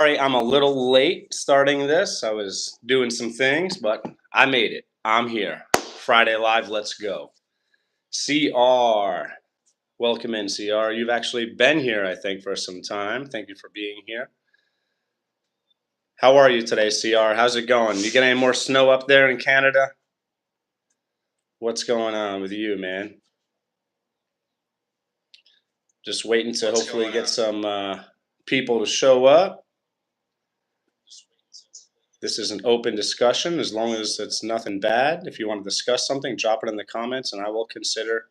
Sorry, I'm a little late starting this. I was doing some things, but I made it. I'm here. Friday Live, let's go. CR, welcome in, CR. You've actually been here, I think, for some time. Thank you for being here. How are you today, CR? How's it going? You get any more snow up there in Canada? What's going on with you, man? Just waiting to hopefully get some people to show up. This is an open discussion as long as it's nothing bad. If you want to discuss something, drop it in the comments and I will consider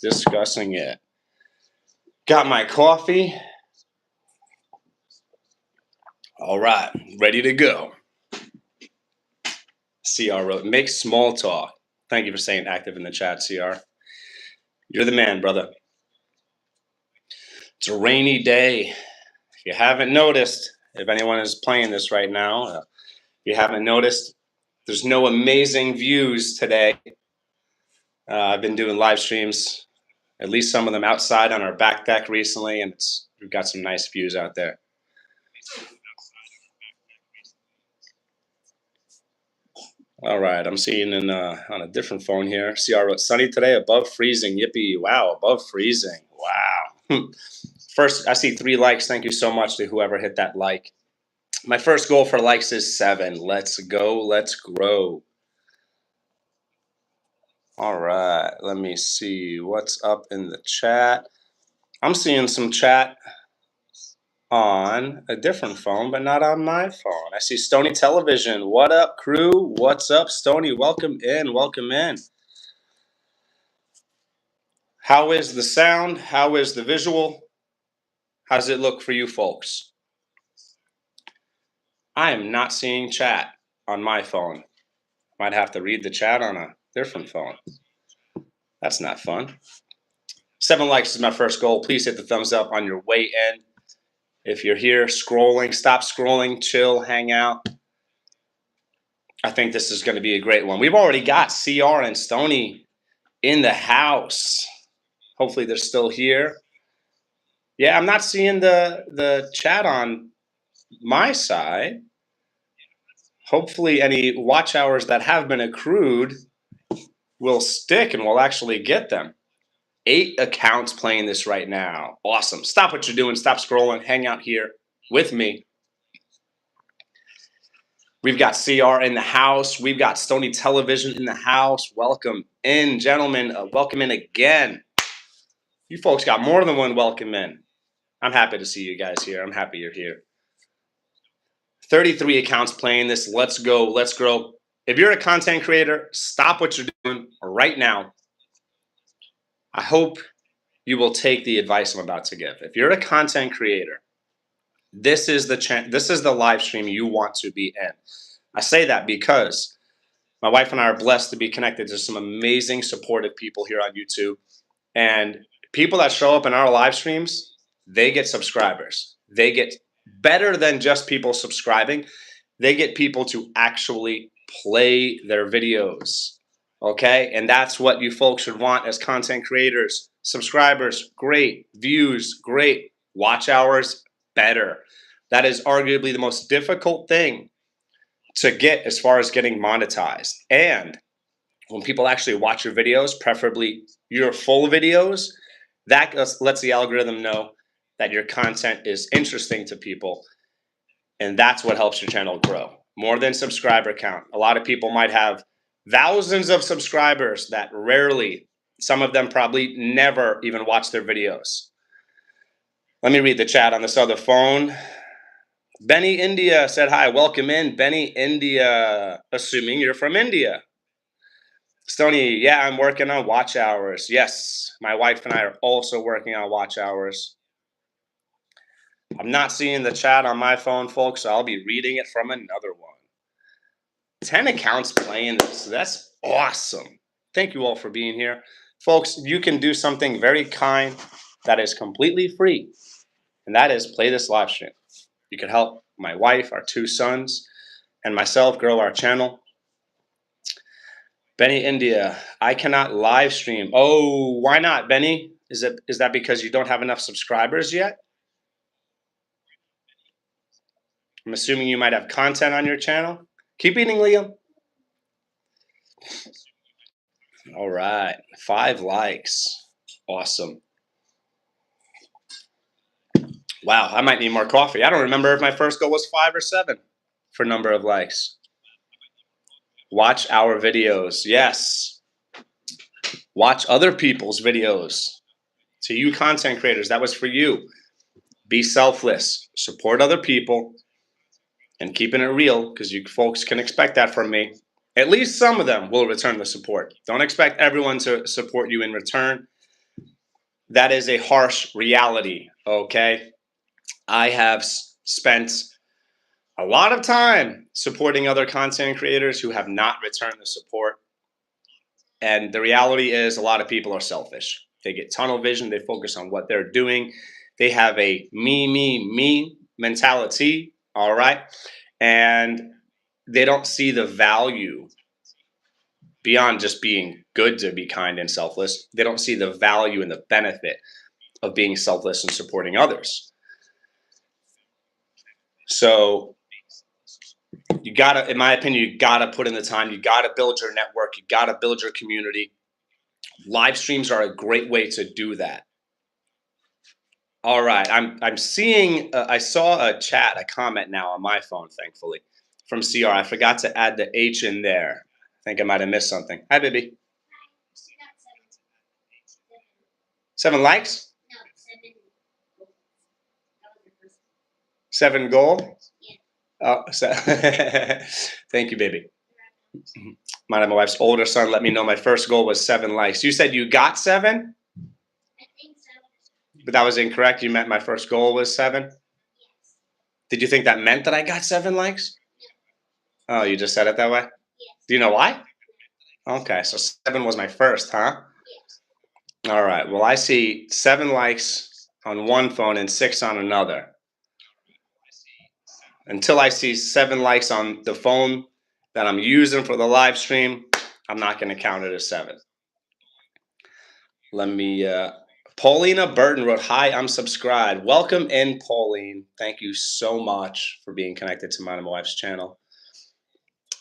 discussing it. Got my coffee. All right, ready to go. CR wrote, make small talk. Thank you for staying active in the chat, CR. You're the man, brother. It's a rainy day. If you haven't noticed, if anyone is playing this right now, if you haven't noticed, there's no amazing views today. I've been doing live streams, at least some of them outside on our back deck recently, and we've got some nice views out there. All right, I'm seeing on a different phone here. CR wrote, sunny today, above freezing. Yippee. Wow, above freezing. Wow. First, I see 3 likes. Thank you so much to whoever hit that like. My first goal for likes is 7. Let's go. Let's grow. All right, let me see what's up in the chat. I'm seeing some chat on a different phone, but not on my phone. I see Stony Television. What up, crew? What's up, Stony? Welcome in. Welcome in. How is the sound? How is the visual? How does it look for you folks? I am not seeing chat on my phone. Might have to read the chat on a different phone. That's not fun. 7 likes is my first goal. Please hit the thumbs up on your way in. If you're here scrolling, stop scrolling, chill, hang out. I think this is going to be a great one. We've already got CR and Stony in the house. Hopefully they're still here. Yeah, I'm not seeing the chat on my side. Hopefully any watch hours that have been accrued will stick and we'll actually get them. 8 accounts playing this right now. Awesome. Stop what you're doing. Stop scrolling. Hang out here with me. We've got CR in the house. We've got Stony Television in the house. Welcome in, gentlemen. Welcome in again. You folks got more than one welcome in. I'm happy to see you guys here. I'm happy you're here. 33 accounts playing this. Let's go. Let's grow. If you're a content creator, stop what you're doing right now. I hope you will take the advice I'm about to give. If you're a content creator, this is the live stream you want to be in. I say that because my wife and I are blessed to be connected to some amazing supportive people here on YouTube. And people that show up in our live streams, they get subscribers. They get better than just people subscribing. They get people to actually play their videos. Okay? And that's what you folks should want as content creators. Subscribers, great. Views, great. Watch hours, better. That is arguably the most difficult thing to get as far as getting monetized. And when people actually watch your videos, preferably your full videos, that lets the algorithm know that your content is interesting to people. And that's what helps your channel grow. More than subscriber count. A lot of people might have thousands of subscribers that rarely, some of them probably never even watch their videos. Let me read the chat on this other phone. Benny India said hi. Welcome in, Benny India. Assuming you're from India. Stony, yeah, I'm working on watch hours. Yes, my wife and I are also working on watch hours. I'm not seeing the chat on my phone, folks, so I'll be reading it from another one. 10 accounts playing this. That's awesome. Thank you all for being here. Folks, you can do something very kind that is completely free, and that is play this live stream. You can help my wife, our 2 sons, and myself grow our channel. Benny India, I cannot live stream. Oh, why not, Benny? Is that because you don't have enough subscribers yet? I'm assuming you might have content on your channel. Keep eating, Liam. All right, 5 likes. Awesome. Wow, I might need more coffee. I don't remember if my first goal was 5 or 7 for number of likes. Watch our videos. Yes. Watch other people's videos. To you content creators, that was for you. Be selfless. Support other people. And keeping it real, because you folks can expect that from me. At least some of them will return the support. Don't expect everyone to support you in return. That is a harsh reality, okay? I have spent a lot of time supporting other content creators who have not returned the support. And the reality is a lot of people are selfish. They get tunnel vision. They focus on what they're doing. They have a me mentality, all right? And they don't see the value beyond just being good to be kind and selfless. They don't see the value and the benefit of being selfless and supporting others. So you gotta, in my opinion, you gotta put in the time. You gotta build your network. You gotta build your community. Live streams are a great way to do that. All right, I'm seeing. I saw a chat, a comment now on my phone, thankfully, from CR. I forgot to add the H in there. I think I might have missed something. Hi, baby. 7 likes? 7 goal? Oh, thank you, baby. My wife's older son let me know my first goal was 7 likes. You said you got 7? I think so. But that was incorrect. You meant my first goal was 7? Yes. Did you think that meant that I got 7 likes? Oh, you just said it that way? Yes. Do you know why? Okay, so 7 was my first, huh? Yes. All right. Well, I see 7 likes on one phone and 6 on another. Until I see 7 likes on the phone that I'm using for the live stream, I'm not going to count it as 7. Let me. Paulina Burton wrote, "Hi, I'm subscribed. Welcome in, Pauline. Thank you so much for being connected to my wife's channel."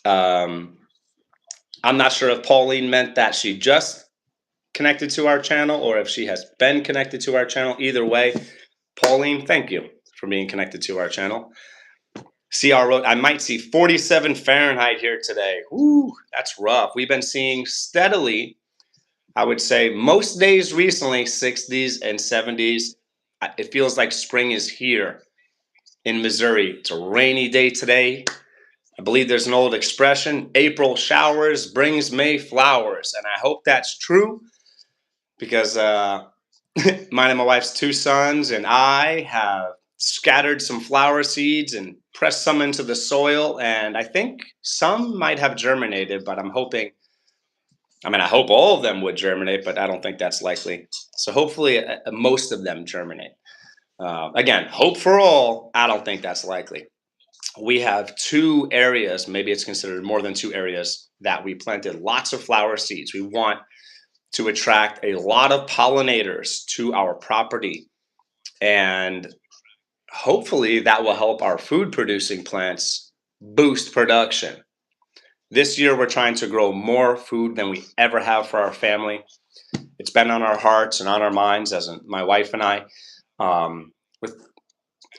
I'm not sure if Pauline meant that she just connected to our channel or if she has been connected to our channel. Either way, Pauline, thank you for being connected to our channel. CR wrote, "I might see 47 Fahrenheit here today." Woo, that's rough. We've been seeing steadily, I would say most days recently, 60s and 70s. It feels like spring is here in Missouri. It's a rainy day today. I believe there's an old expression, April showers brings May flowers. And I hope that's true because mine and my wife's 2 sons and I have scattered some flower seeds and pressed some into the soil. And I think some might have germinated, but I'm hoping, I hope all of them would germinate, but I don't think that's likely. So hopefully most of them germinate. Again, hope for all. I don't think that's likely. We have 2 areas, maybe it's considered more than 2 areas, that we planted lots of flower seeds. We want to attract a lot of pollinators to our property. And hopefully that will help our food producing plants boost production. This year, we're trying to grow more food than we ever have for our family. It's been on our hearts and on our minds, as in my wife and I. With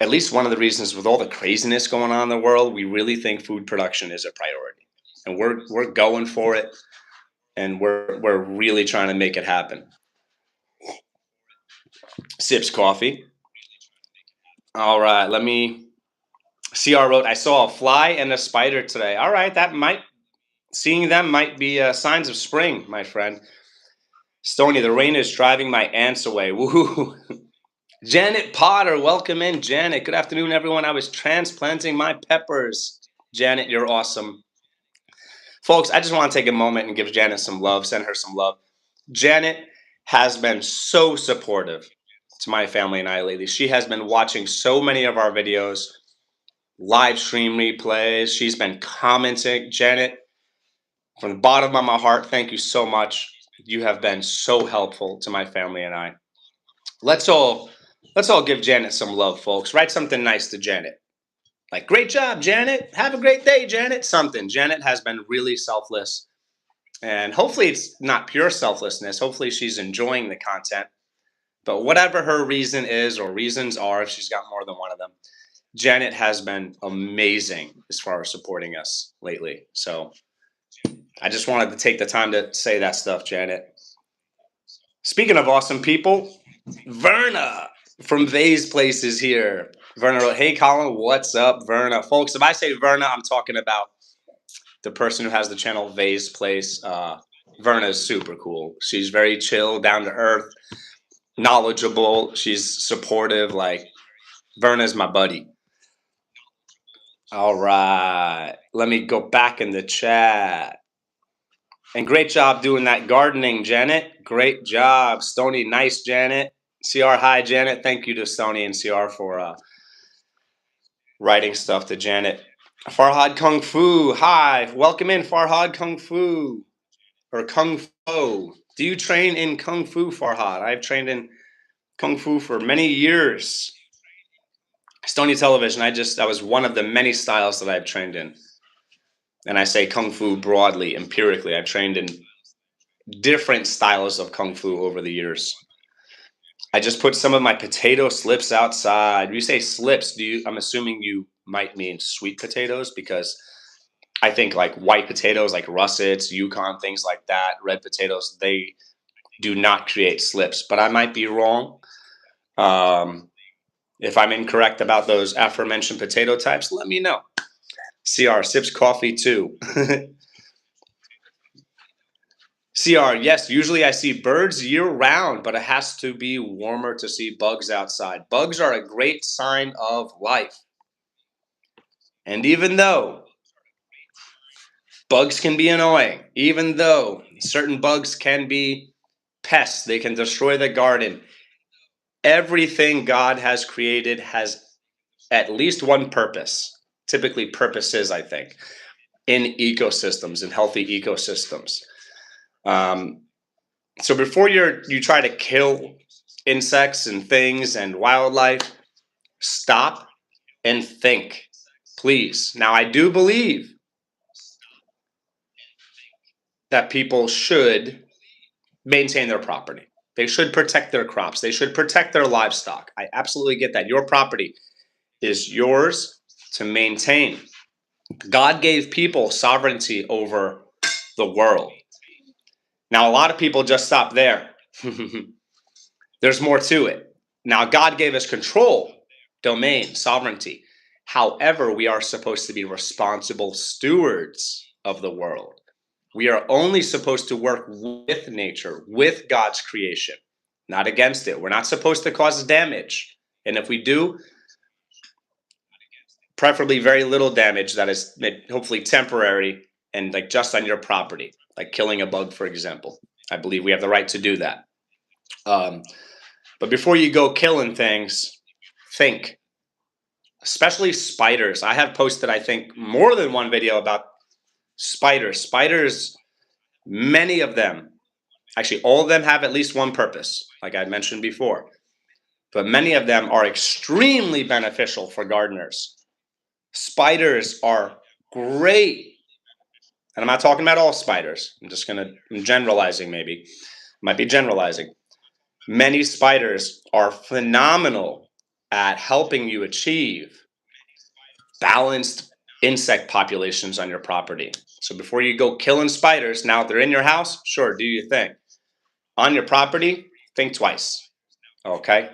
at least one of the reasons, with all the craziness going on in the world, we really think food production is a priority, and we're going for it, and we're really trying to make it happen. Sips coffee. All right, let me. CR wrote, "I saw a fly and a spider today." All right, seeing them might be signs of spring, my friend. Stony, the rain is driving my ants away. Woohoo! Janet Potter, welcome in, Janet. Good afternoon, everyone. I was transplanting my peppers. Janet, you're awesome. Folks, I just want to take a moment and give Janet some love, send her some love. Janet has been so supportive to my family and I lately. She has been watching so many of our videos, live stream replays. She's been commenting. Janet, from the bottom of my heart, thank you so much. You have been so helpful to my family and I. Let's all give Janet some love, folks. Write something nice to Janet. Like, great job, Janet. Have a great day, Janet. Something. Janet has been really selfless. And hopefully it's not pure selflessness. Hopefully she's enjoying the content. But whatever her reason is or reasons are, if she's got more than one of them, Janet has been amazing as far as supporting us lately. So I just wanted to take the time to say that stuff, Janet. Speaking of awesome people, Verna from Vay's Place is here. Verna wrote, hey, Colin, what's up, Verna? Folks, if I say Verna, I'm talking about the person who has the channel Vay's Place. Verna is super cool. She's very chill, down to earth, knowledgeable. She's supportive. Like, Verna's my buddy. All right. Let me go back in the chat. And great job doing that gardening, Janet. Great job. Stony, nice, Janet. CR, hi, Janet. Thank you to Stony and CR for writing stuff to Janet. Farhad Kung Fu, hi. Welcome in, Farhad Kung Fu. Or Kung Fu. Do you train in Kung Fu, Farhad? I've trained in Kung Fu for many years. Stony Television, that was one of the many styles that I've trained in. And I say Kung Fu broadly, empirically. I've trained in different styles of Kung Fu over the years. I just put some of my potato slips outside. When you say slips, I'm assuming you might mean sweet potatoes, because I think like white potatoes, like russets, Yukon, things like that, red potatoes, they do not create slips. But I might be wrong. If I'm incorrect about those aforementioned potato types, let me know. CR sips coffee too. CR, yes, usually I see birds year round, but it has to be warmer to see bugs outside. Bugs are a great sign of life. And even though bugs can be annoying, even though certain bugs can be pests, they can destroy the garden, everything God has created has at least one purpose, typically purposes, I think, in ecosystems, in healthy ecosystems. So before you try to kill insects and things and wildlife, stop and think, please. Now, I do believe that people should maintain their property. They should protect their crops. They should protect their livestock. I absolutely get that. Your property is yours to maintain. God gave people sovereignty over the world. Now, a lot of people just stop there. There's more to it. Now, God gave us control, domain, sovereignty. However, we are supposed to be responsible stewards of the world. We are only supposed to work with nature, with God's creation, not against it. We're not supposed to cause damage. And if we do, preferably very little damage that is hopefully temporary and like just on your property, like killing a bug, for example. I believe we have the right to do that. But before you go killing things, think, especially spiders. I have posted, I think, more than one video about spiders. Spiders, many of them, actually all of them have at least one purpose, like I mentioned before. But many of them are extremely beneficial for gardeners. Spiders are great. And I'm not talking about all spiders. I'm generalizing maybe. Might be generalizing. Many spiders are phenomenal at helping you achieve balanced insect populations on your property. So before you go killing spiders, now if they're in your house, sure, do your thing. On your property, think twice. Okay?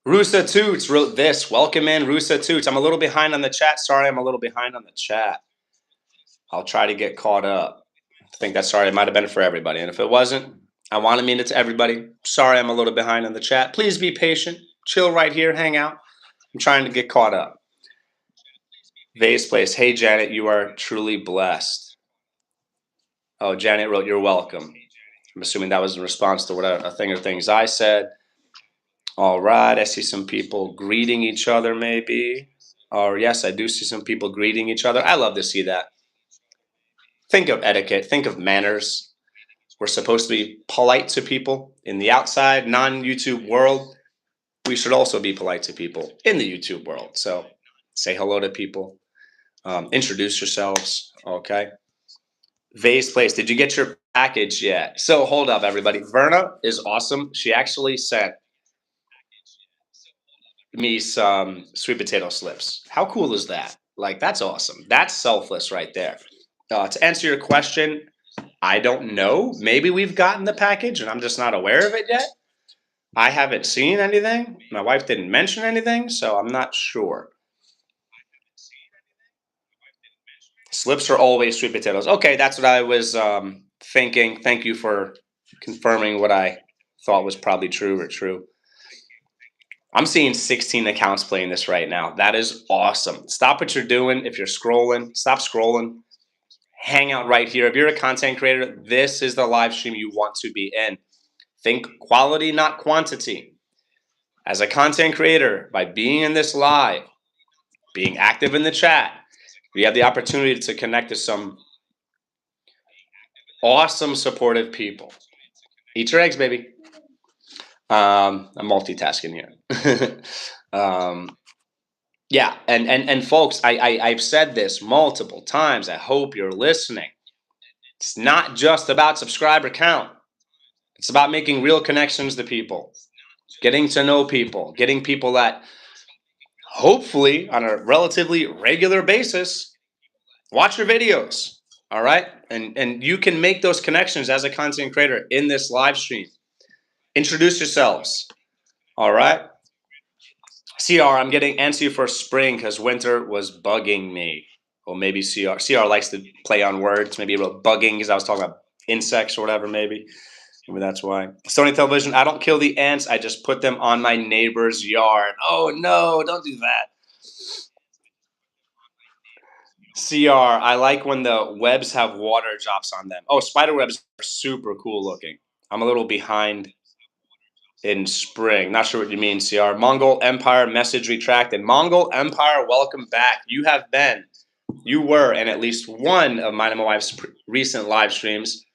Rusa Toots wrote this. Welcome in, Rusa Toots. I'm a little behind on the chat. Sorry, I'm a little behind on the chat. I'll try to get caught up. I think that's sorry. It might have been for everybody. And if it wasn't, I want to mean it to everybody. Sorry, I'm a little behind on the chat. Please be patient. Chill right here. Hang out. I'm trying to get caught up. Vay's Place. Hey, Janet, you are truly blessed. Oh, Janet wrote, you're welcome. I'm assuming that was in response to whatever a thing or things I said. All right. I see some people greeting each other maybe. Or yes, I do see some people greeting each other. I love to see that. Think of etiquette. Think of manners. We're supposed to be polite to people in the outside, non-YouTube world. We should also be polite to people in the YouTube world. So say hello to people, introduce yourselves. Okay. Vase Place, did you get your package yet? So hold up, everybody. Verna is awesome. She actually sent me some sweet potato slips. How cool is that? Like, that's awesome. That's selfless right there. To answer your question, I don't know. Maybe we've gotten the package and I'm just not aware of it yet. I haven't seen anything. My wife didn't mention anything, so I'm not sure. Slips are always sweet potatoes. Okay, that's what I was thinking. Thank you for confirming what I thought was probably true or true. I'm seeing 16 accounts playing this right now. That is awesome. Stop what you're doing. If you're scrolling, stop scrolling. Hang out right here. If you're a content creator, this is the live stream you want to be in. Think quality, not quantity. As a content creator, by being in this live, being active in the chat, we have the opportunity to connect to some awesome, supportive people. Eat your eggs, baby. I'm multitasking here. Yeah, and folks, I've said this multiple times. I hope you're listening. It's not just about subscriber count. It's about making real connections to people, getting to know people, getting people that hopefully on a relatively regular basis watch your videos. All right, and you can make those connections as a content creator in this live stream. Introduce yourselves. All right. CR, I'm getting antsy for spring because winter was bugging me. Or maybe CR likes to play on words. Maybe he wrote bugging because I was talking about insects or whatever. Maybe that's why. Sony Television, I don't kill the ants. I just put them on my neighbor's yard. Oh no, don't do that. CR, I like when the webs have water drops on them. Oh, spider webs are super cool looking. I'm a little behind in spring. Not sure what you mean, CR. Mongol Empire message retracted. Mongol Empire, welcome back. You were in at least one of mine and my wife's recent live streams.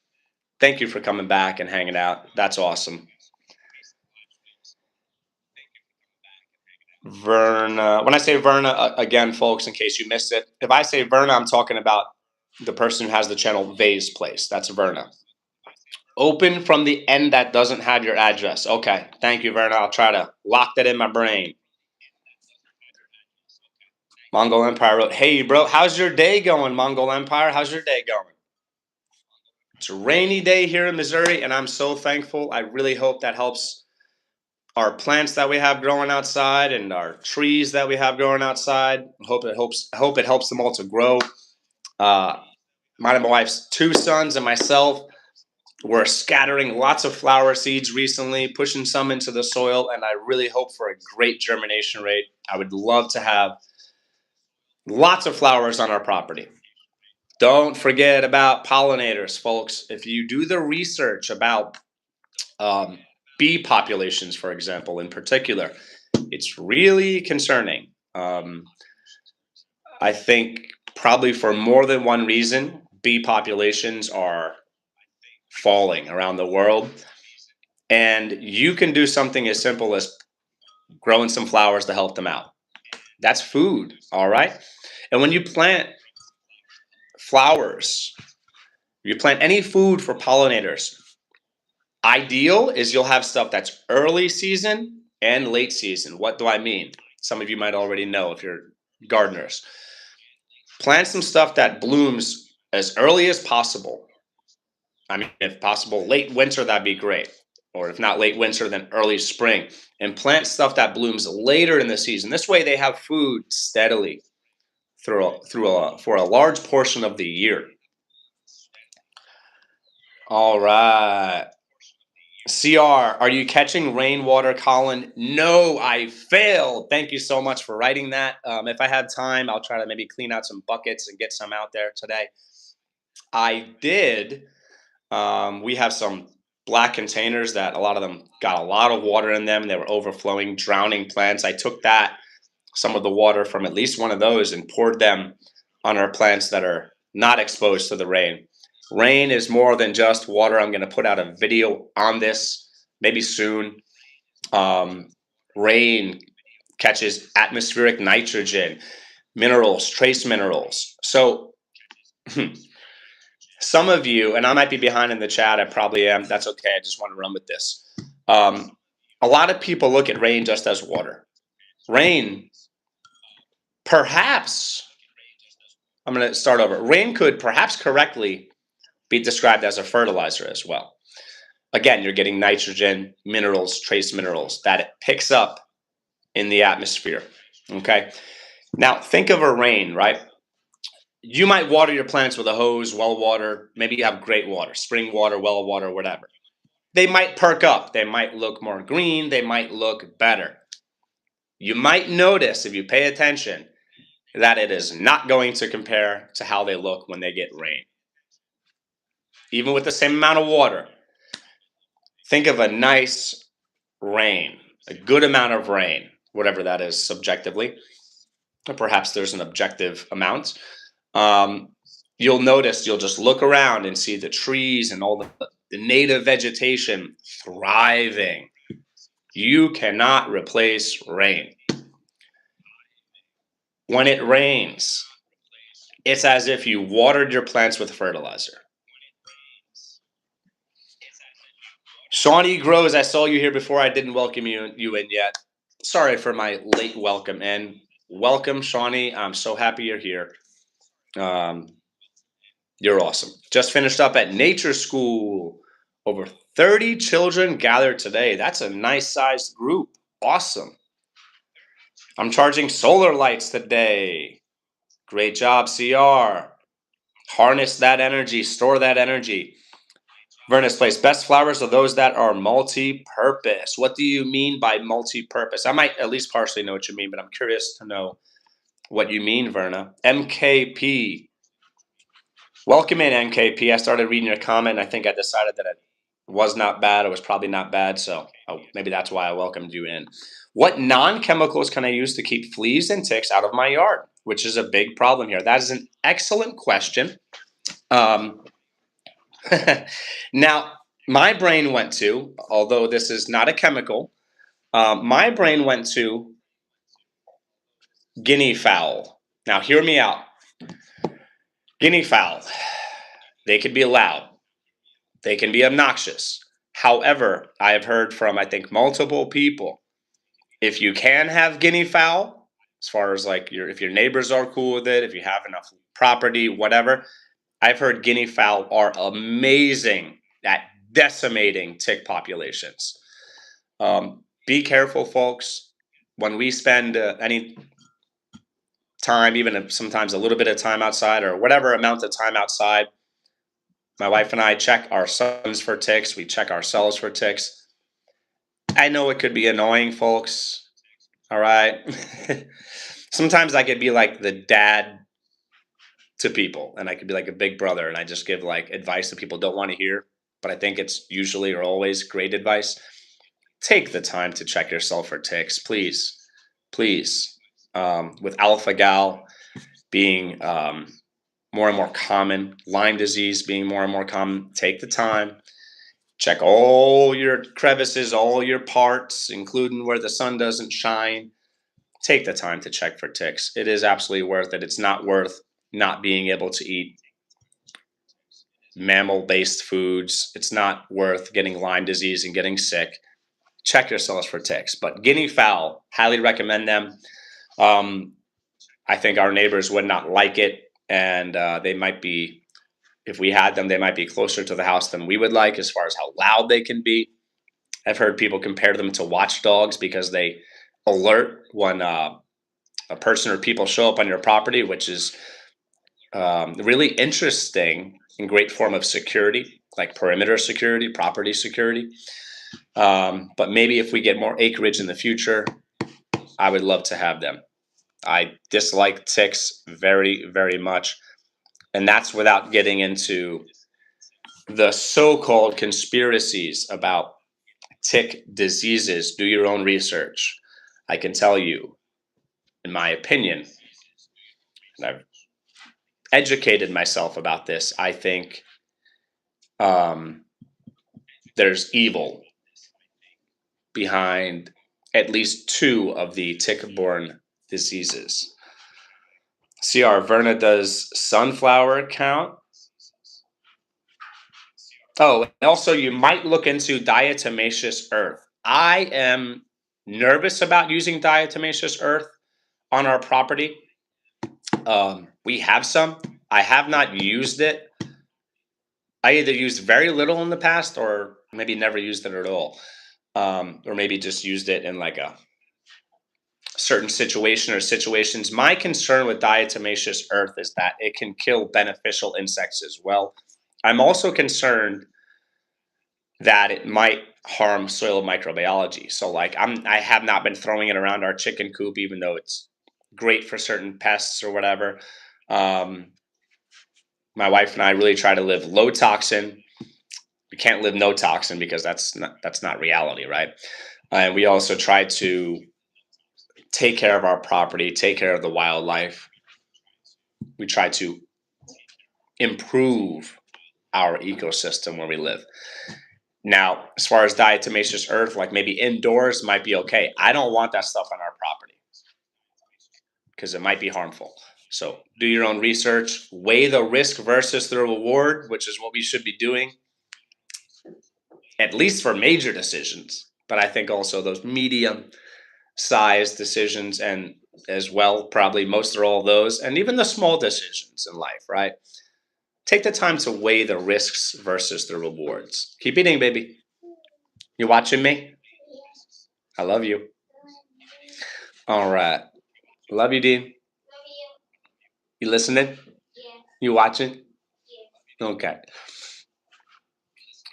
Thank you for coming back and hanging out. That's awesome. Verna, when I say Verna, again, folks, in case you missed it, if I say Verna, I'm talking about the person who has the channel Vase Place. That's Verna. Open from the end that doesn't have your address. Okay, thank you, Verna. I'll try to lock that in my brain. Mongol Empire wrote, hey, bro, how's your day going, Mongol Empire? How's your day going? It's a rainy day here in Missouri, and I'm so thankful. I really hope that helps our plants that we have growing outside and our trees that we have growing outside. I hope it helps them all to grow. Mine and my wife's two sons and myself were scattering lots of flower seeds recently, pushing some into the soil, and I really hope for a great germination rate. I would love to have lots of flowers on our property. Don't forget about pollinators, folks. If you do the research about bee populations, for example, in particular, it's really concerning. I think probably for more than one reason, bee populations are falling around the world. And you can do something as simple as growing some flowers to help them out. That's food, all right? And when you plant flowers, you plant any food for pollinators, ideal is you'll have stuff that's early season and late season. What do I mean? Some of you might already know if you're gardeners. Plant some stuff that blooms as early as possible. I mean, if possible, late winter, that'd be great. Or if not late winter, then early spring. And plant stuff that blooms later in the season. This way they have food steadily for a large portion of the year. All right. CR, are you catching rainwater, Colin? No, I failed. Thank you so much for writing that. If I had time, I'll try to maybe clean out some buckets and get some out there today. I did. We have some black containers that a lot of them got a lot of water in them. They were overflowing, drowning plants. I took some of the water from at least one of those and poured them on our plants that are not exposed to the rain. Rain is more than just water. I'm going to put out a video on this maybe soon. Rain catches atmospheric nitrogen. minerals, trace minerals. So some of you, and I might be behind in the chat, I probably am. That's okay. I just want to run with this. A lot of people look at rain just as water. Rain, perhaps, I'm going to start over. Rain could perhaps correctly be described as a fertilizer as well. Again, you're getting nitrogen, minerals, trace minerals that it picks up in the atmosphere. Okay. Now think of a rain, right? You might water your plants with a hose, well water. Maybe you have great water, spring water, well water, whatever. They might perk up. They might look more green. They might look better. You might notice, if you pay attention, that it is not going to compare to how they look when they get rain. Even with the same amount of water, think of a nice rain, a good amount of rain, whatever that is subjectively, or perhaps there's an objective amount. You'll notice, you'll just look around and see the trees and all the native vegetation thriving. You cannot replace rain. When it rains, it's as if you watered your plants with fertilizer. Shawnee Grows, I saw you here before. I didn't welcome you in yet. Sorry for my late welcome. And welcome, Shawnee. I'm so happy you're here. You're awesome. Just finished up at Nature School. Over 30 children gathered today. That's a nice sized group. Awesome. I'm charging solar lights today. Great job, CR. Harness that energy, store that energy. Vernus Place, best flowers are those that are multi-purpose. What do you mean by multi-purpose? I might at least partially know what you mean, but I'm curious to know what you mean, Verna. MKP. Welcome in, MKP. I started reading your comment, and I think I decided that it was not bad. It was probably not bad, so maybe that's why I welcomed you in. What non-chemicals can I use to keep fleas and ticks out of my yard? Which is a big problem here. That is an excellent question. Now, my brain went to, although this is not a chemical, my brain went to guinea fowl. Now, hear me out. Guinea fowl, they can be loud. They can be obnoxious. However, I have heard from, I think, multiple people, if you can have guinea fowl, as far as like if your neighbors are cool with it, if you have enough property, whatever, I've heard guinea fowl are amazing at decimating tick populations. Be careful, folks. When we spend any time, even sometimes a little bit of time outside or whatever amount of time outside, my wife and I check our sons for ticks. We check ourselves for ticks. I know it could be annoying, folks. All right. Sometimes I could be like the dad to people, and I could be like a big brother, and I just give like advice that people don't want to hear, but I think it's usually or always great advice. Take the time to check yourself for ticks, please. Please. With alpha-gal being more and more common, Lyme disease being more and more common, take the time. Check all your crevices, all your parts, including where the sun doesn't shine. Take the time to check for ticks. It is absolutely worth it. It's not worth not being able to eat mammal-based foods. It's not worth getting Lyme disease and getting sick. Check yourselves for ticks. But guinea fowl, highly recommend them. I think our neighbors would not like it, and they might be, if we had them, they might be closer to the house than we would like as far as how loud they can be. I've heard people compare them to watchdogs because they alert when a person or people show up on your property, which is really interesting and great form of security, like perimeter security, property security. But maybe if we get more acreage in the future, I would love to have them. I dislike ticks very, very much. And that's without getting into the so-called conspiracies about tick diseases. Do your own research. I can tell you, in my opinion, and I've educated myself about this, I think there's evil behind at least two of the tick-borne diseases. CR Verna does sunflower account. Oh, and also you might look into diatomaceous earth. I am nervous about using diatomaceous earth on our property. We have some. I have not used it. I either used very little in the past or maybe never used it at all. Or maybe just used it in like a certain situation or situations. My concern with diatomaceous earth is that it can kill beneficial insects as well. I'm also concerned that it might harm soil microbiology. So like I have not been throwing it around our chicken coop, even though it's great for certain pests or whatever. Um, my wife and I really try to live low toxin. We can't live no toxin because that's not reality, right? And we also try to take care of our property, take care of the wildlife. We try to improve our ecosystem where we live. Now, as far as diatomaceous earth, like maybe indoors might be okay. I don't want that stuff on our property because it might be harmful. So do your own research, weigh the risk versus the reward, which is what we should be doing, at least for major decisions. But I think also those medium size decisions and as well, probably most or all of those, and even the small decisions in life, right? Take the time to weigh the risks versus the rewards. Keep eating, baby. You watching me? Yes. I love you. All right. Love you, Dean. Love you. You listening? Yeah. You watching? Yeah. Okay.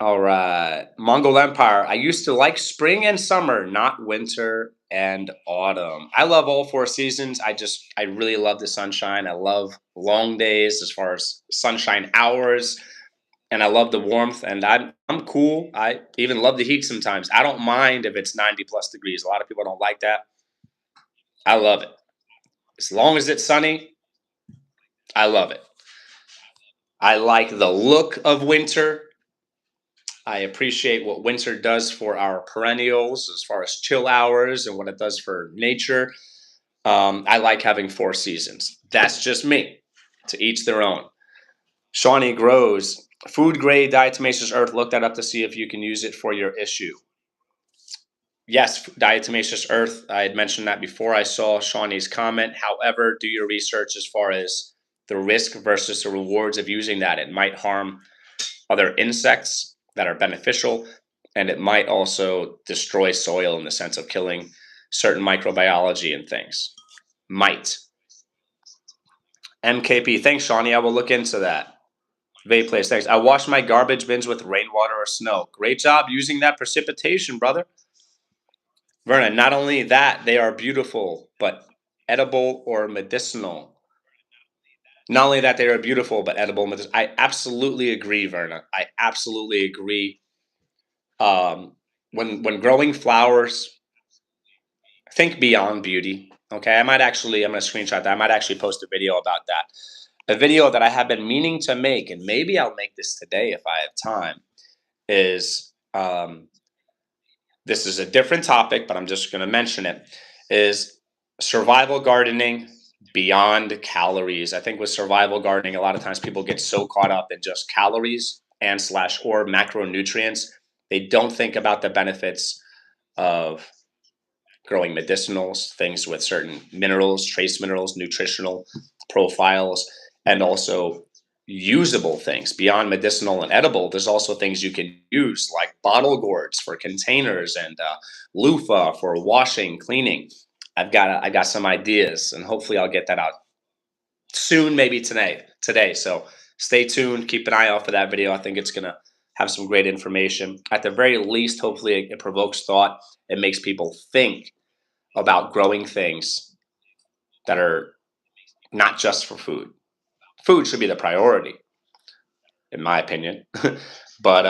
All right. Mongol Empire. I used to like spring and summer, not winter and autumn. I love all four seasons. I really love the sunshine. I love long days as far as sunshine hours, and I love the warmth. And I'm cool. I even love the heat sometimes. I don't mind if it's 90 plus degrees. A lot of people don't like that. I love it. As long as it's sunny, I love it. I like the look of winter. I appreciate what winter does for our perennials as far as chill hours and what it does for nature. I like having four seasons. That's just me. To each their own. Shawnee Grows. Food grade diatomaceous earth. Look that up to see if you can use it for your issue. Yes, diatomaceous earth. I had mentioned that before I saw Shawnee's comment. However, do your research as far as the risk versus the rewards of using that. It might harm other insects that are beneficial, and it might also destroy soil in the sense of killing certain microbiology and things. Might. MKP, thanks, Shawnee. I will look into that. Vape Place, thanks. I wash my garbage bins with rainwater or snow. Great job using that precipitation, brother. Vernon, not only that, they are beautiful, but edible or medicinal. Not only that, they are beautiful, but edible. I absolutely agree, Verna. I absolutely agree. When growing flowers, think beyond beauty. Okay, I'm going to screenshot that. I might actually post a video about that. A video that I have been meaning to make, and maybe I'll make this today if I have time, is this is a different topic, but I'm just going to mention it, is survival gardening beyond calories. I think with survival gardening, a lot of times people get so caught up in just calories and slash or macronutrients. They don't think about the benefits of growing medicinals, things with certain minerals, trace minerals, nutritional profiles, and also usable things beyond medicinal and edible. There's also things you can use like bottle gourds for containers and loofah for washing, cleaning. I got some ideas, and hopefully I'll get that out soon, maybe today. So stay tuned. Keep an eye out for that video. I think it's gonna have some great information. At the very least, hopefully it provokes thought. It makes people think about growing things that are not just for food. Food should be the priority, in my opinion. But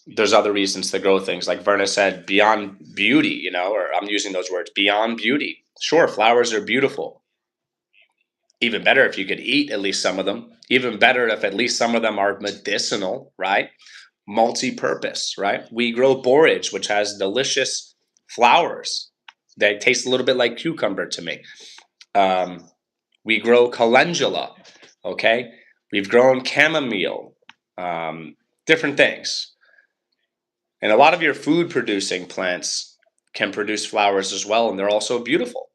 there's other reasons to grow things. Like Verna said, beyond beauty, or I'm using those words, beyond beauty. Sure, flowers are beautiful. Even better if you could eat at least some of them. Even better if at least some of them are medicinal, right? Multi-purpose, right? We grow borage, which has delicious flowers. They taste a little bit like cucumber to me. We grow calendula, okay? We've grown chamomile, different things. And a lot of your food producing plants can produce flowers as well, and they're also beautiful.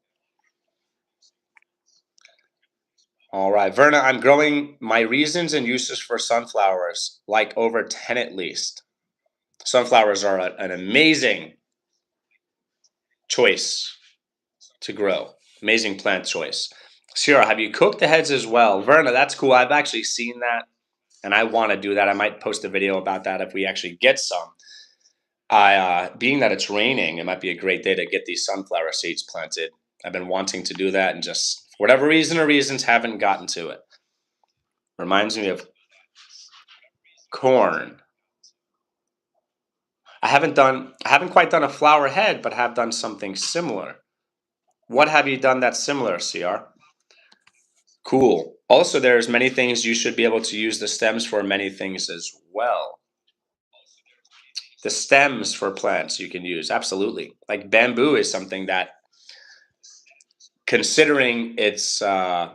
All right, Verna, I'm growing my reasons and uses for sunflowers, like over 10 at least. Sunflowers are an amazing choice to grow. Amazing plant choice. Sierra, have you cooked the heads as well? Verna, that's cool. I've actually seen that and I want to do that. I might post a video about that if we actually get some. Being that it's raining, it might be a great day to get these sunflower seeds planted. I've been wanting to do that and just, for whatever reason or reasons, haven't gotten to it. Reminds me of corn. I haven't quite done a flower head, but have done something similar. What have you done that's similar, CR? Cool. Also, there's many things you should be able to use the stems for many things as well. The stems for plants you can use, absolutely. Like bamboo is something that, considering its the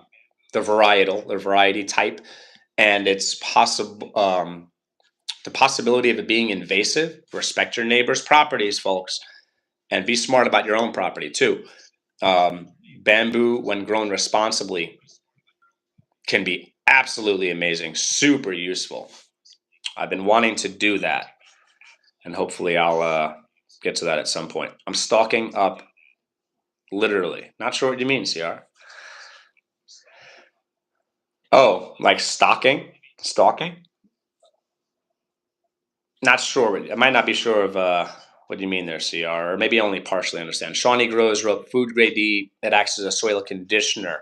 variety type, and its possible the possibility of it being invasive. Respect your neighbor's properties, folks, and be smart about your own property too. Bamboo, when grown responsibly, can be absolutely amazing, super useful. I've been wanting to do that, and hopefully I'll get to that at some point. I'm stocking up, literally. Not sure what you mean, CR. Oh, like stocking? Stalking? Not sure. I might not be sure of what you mean there, CR, or maybe only partially understand. Shawnee grows food grade D that acts as a soil conditioner,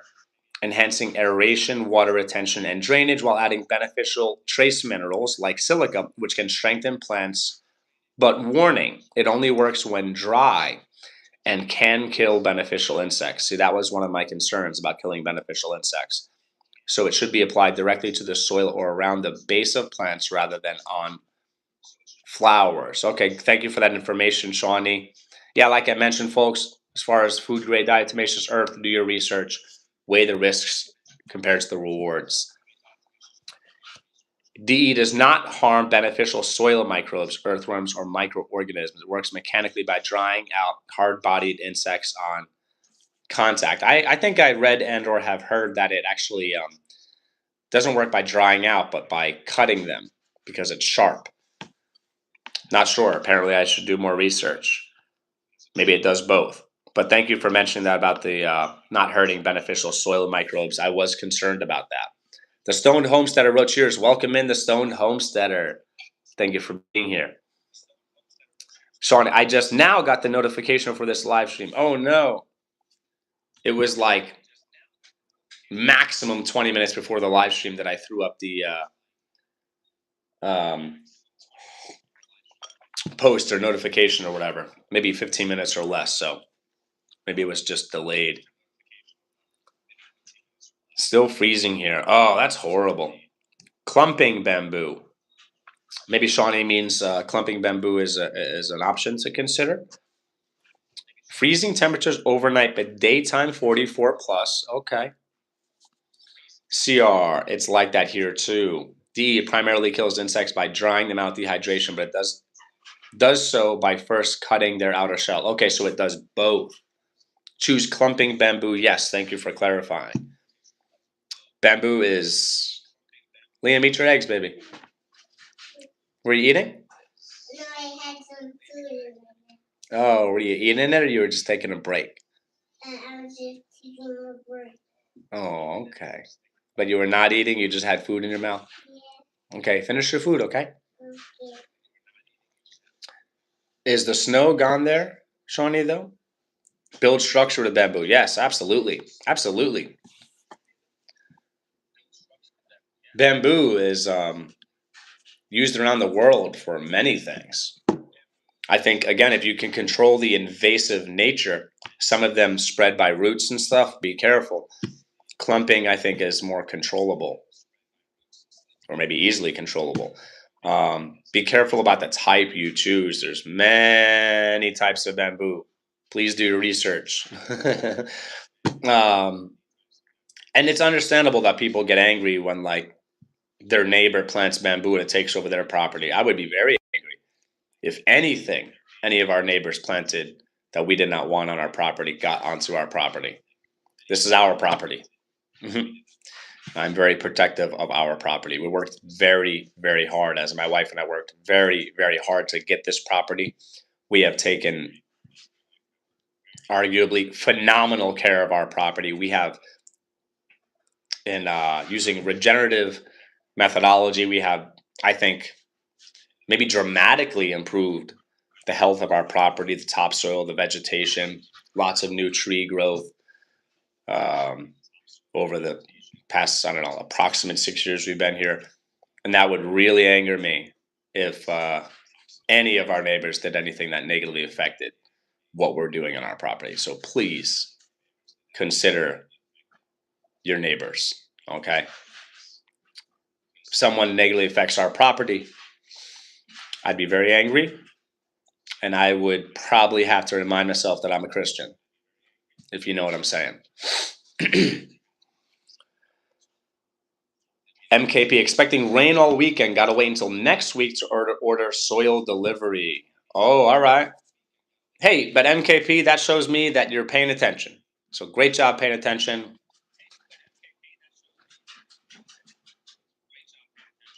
enhancing aeration, water retention, and drainage while adding beneficial trace minerals like silica, which can strengthen plants. But warning, it only works when dry and can kill beneficial insects. See, that was one of my concerns about killing beneficial insects. So it should be applied directly to the soil or around the base of plants rather than on flowers. Okay, thank you for that information, Shawnee. Yeah, like I mentioned, folks, as far as food grade diatomaceous earth, do your research, weigh the risks compared to the rewards. DE does not harm beneficial soil microbes, earthworms, or microorganisms. It works mechanically by drying out hard-bodied insects on contact. I think I read and or have heard that it actually doesn't work by drying out, but by cutting them because it's sharp. Not sure. Apparently, I should do more research. Maybe it does both. But thank you for mentioning that about the not hurting beneficial soil microbes. I was concerned about that. The Stoned Homesteader wrote, cheers. Welcome in the Stoned Homesteader. Thank you for being here. Sean, I just now got the notification for this live stream. Oh no. It was like maximum 20 minutes before the live stream that I threw up the post or notification or whatever. Maybe 15 minutes or less. So maybe it was just delayed. Still freezing here. Oh, that's horrible. Clumping bamboo. Maybe Shawnee means clumping bamboo is an option to consider. Freezing temperatures overnight, but daytime 44 plus. Okay. CR, it's like that here too. D, it primarily kills insects by drying them out, dehydration, but it does so by first cutting their outer shell. Okay, so it does both. Choose clumping bamboo. Yes, thank you for clarifying. Bamboo is... Liam, eat your eggs, baby. Were you eating? No, I had some food in it. Oh, were you eating it or you were just taking a break? I was just taking a break. Oh, okay. But you were not eating, you just had food in your mouth? Yeah. Okay, finish your food, okay? Okay. Is the snow gone there, Shawnee, though? Build structure with bamboo. Yes, absolutely. Absolutely. Bamboo is used around the world for many things. I think, again, if you can control the invasive nature, some of them spread by roots and stuff, be careful. Clumping, I think, is more controllable, or maybe easily controllable. Be careful about the type you choose. There's many types of bamboo. Please do your research. And it's understandable that people get angry when like their neighbor plants bamboo and it takes over their property. I would be very angry if anything any of our neighbors planted that we did not want on our property got onto our property. This is our property. I'm very protective of our property. We worked very, very hard, as my wife and I worked very, very hard to get this property. We have taken arguably phenomenal care of our property. We have, in using regenerative methodology, we have, I think, maybe dramatically improved the health of our property, the topsoil, the vegetation, lots of new tree growth over the past, I don't know, approximate 6 years we've been here. And that would really anger me if any of our neighbors did anything that negatively affected what we're doing on our property. So please consider your neighbors, okay? If someone negatively affects our property, I'd be very angry, and I would probably have to remind myself that I'm a Christian, if you know what I'm saying. MKP, expecting rain all weekend. Got to wait until next week to order soil delivery. Oh, all right. Hey, but MKP, that shows me that you're paying attention. So great job paying attention.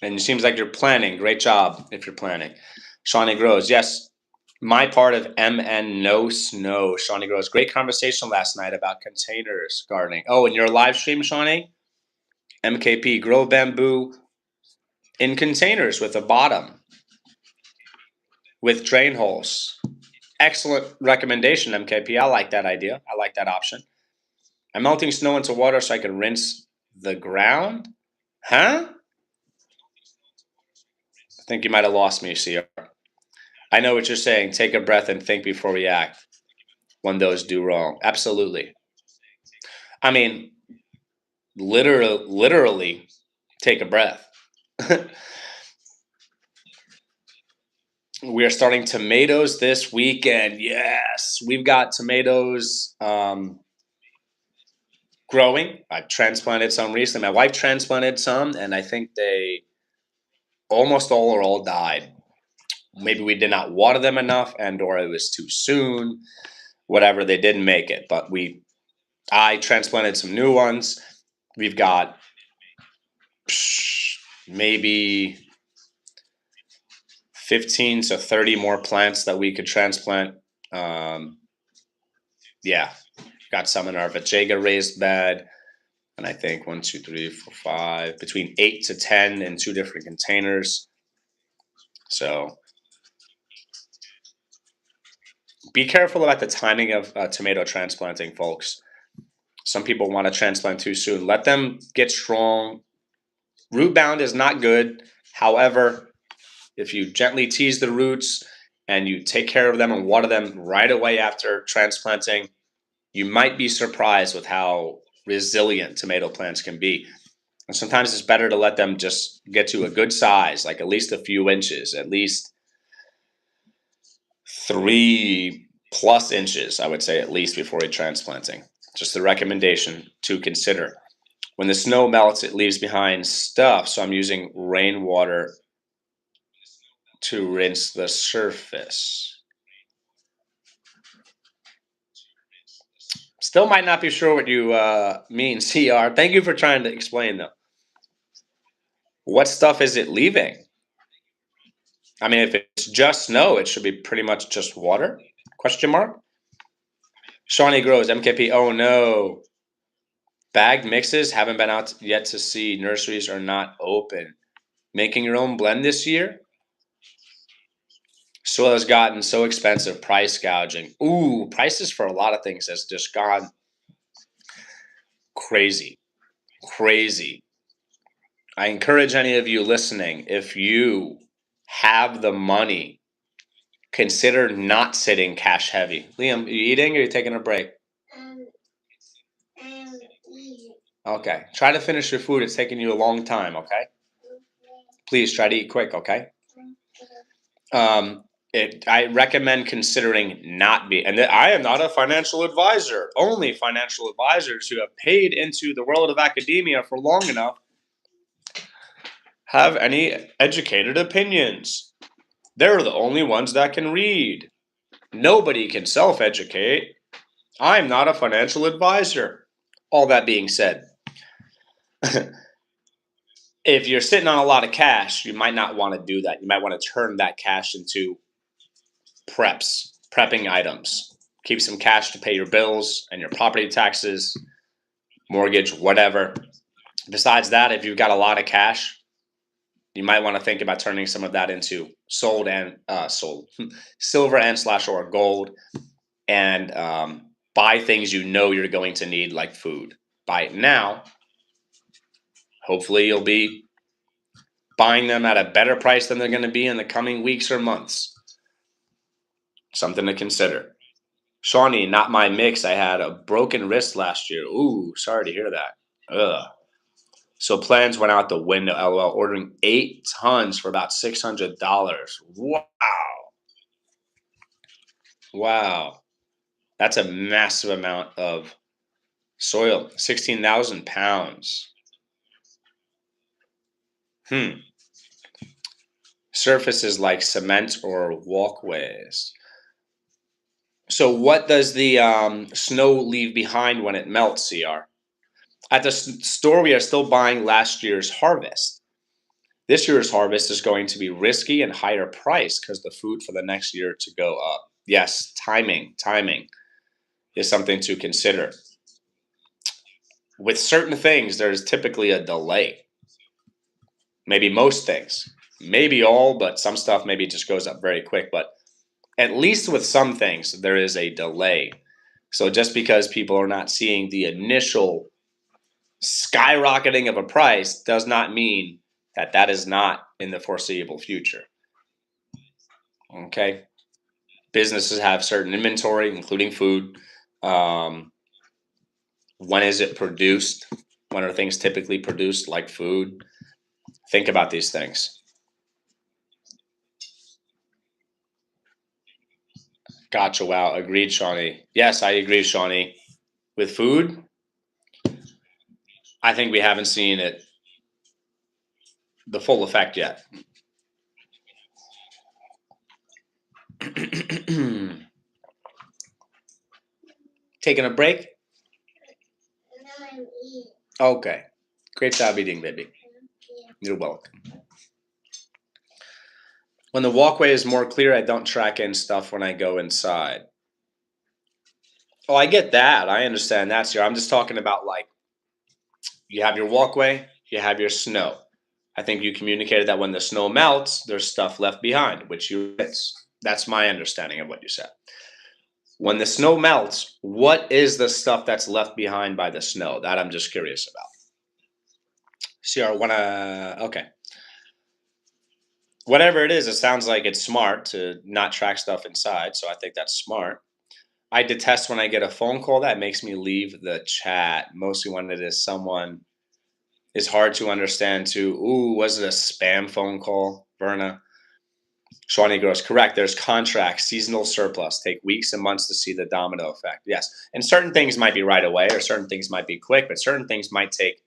And it seems like you're planning. Great job if you're planning. Shawnee Grows, yes, my part of MN No Snow. Shawnee Grows, great conversation last night about containers gardening. Oh, and your live stream, Shawnee? MKP, grow bamboo in containers with a bottom, with drain holes. Excellent recommendation, MKP. I like that idea. I like that option. I'm melting snow into water so I can rinse the ground? Huh? I think you might have lost me, CR. I know what you're saying. Take a breath and think before we act when those do wrong. Absolutely. I mean, literally take a breath. We are starting tomatoes this weekend. Yes, we've got tomatoes growing. I transplanted some recently. My wife transplanted some, and I think they almost all died. Maybe we did not water them enough, and or it was too soon. Whatever, they didn't make it. But I transplanted some new ones. We've got maybe 15 to 30 more plants that we could transplant. Yeah, got some in our Vajayga raised bed. And I think 1, 2, 3, 4, 5, between 8 to 10 in 2 different containers. So be careful about the timing of tomato transplanting, folks. Some people want to transplant too soon. Let them get strong. Root bound is not good. However, if you gently tease the roots and you take care of them and water them right away after transplanting, you might be surprised with how resilient tomato plants can be. And sometimes it's better to let them just get to a good size, like at least a few inches, at least 3+ inches, I would say, at least before transplanting. Just a recommendation to consider. When the snow melts, it leaves behind stuff, so I'm using rainwater to rinse the surface. Still might not be sure what you mean, CR. Thank you for trying to explain, though. What stuff is it leaving? I mean, if it's just snow, it should be pretty much just water? Question mark? Shawnee Grows, MKP, oh no. Bagged mixes, haven't been out yet to see. Nurseries are not open. Making your own blend this year? Soil has gotten so expensive, price gouging. Ooh, prices for a lot of things has just gone crazy. Crazy. I encourage any of you listening, if you have the money, consider not sitting cash heavy. Liam, are you eating or are you taking a break? I'm eating. Okay. Try to finish your food. It's taking you a long time, okay? Please try to eat quick, okay? I recommend considering not be. And I am not a financial advisor. Only financial advisors who have paid into the world of academia for long enough have any educated opinions. They're the only ones that can read. Nobody can self-educate. I'm not a financial advisor. All that being said, if you're sitting on a lot of cash, you might not want to do that. You might want to turn that cash into prepping items. Keep some cash to pay your bills and your property taxes, mortgage, whatever. Besides that, if you've got a lot of cash, you might want to think about turning some of that into silver and slash or gold, and buy things you know you're going to need, like food. Buy it now. Hopefully you'll be buying them at a better price than they're going to be in the coming weeks or months. Something to consider. Shawnee, not my mix. I had a broken wrist last year. Ooh, sorry to hear that. Ugh. So plans went out the window, LOL. Ordering 8 tons for about $600. Wow. Wow. That's a massive amount of soil. 16,000 pounds. Surfaces like cement or walkways. So what does the snow leave behind when it melts, CR? At the store, we are still buying last year's harvest. This year's harvest is going to be risky and higher price because the food for the next year to go up. Yes, timing is something to consider. With certain things, there's typically a delay. Maybe most things, maybe all, but some stuff maybe just goes up very quick. But at least with some things, there is a delay. So just because people are not seeing the initial skyrocketing of a price does not mean that that is not in the foreseeable future. Okay. Businesses have certain inventory, including food. When is it produced? When are things typically produced, like food? Think about these things. Gotcha. Wow. Agreed, Shawnee. Yes, I agree, Shawnee. With food, I think we haven't seen the full effect yet. Taking a break? No, I'm eating. Okay. Great job eating, baby. Yeah. You're welcome. When the walkway is more clear, I don't track in stuff when I go inside. Oh, I get that. I understand that, sir. I'm just talking about, like, you have your walkway, you have your snow. I think you communicated that when the snow melts, there's stuff left behind, which you miss. That's my understanding of what you said. When the snow melts, what is the stuff that's left behind by the snow? That I'm just curious about. CR, okay. Whatever it is, it sounds like it's smart to not track stuff inside. So I think that's smart. I detest when I get a phone call that makes me leave the chat, mostly when it is someone is hard to understand to, ooh, was it a spam phone call, Verna? Shawnee Gross, correct. There's contracts, seasonal surplus, take weeks and months to see the domino effect. Yes. And certain things might be right away or certain things might be quick, but certain things might take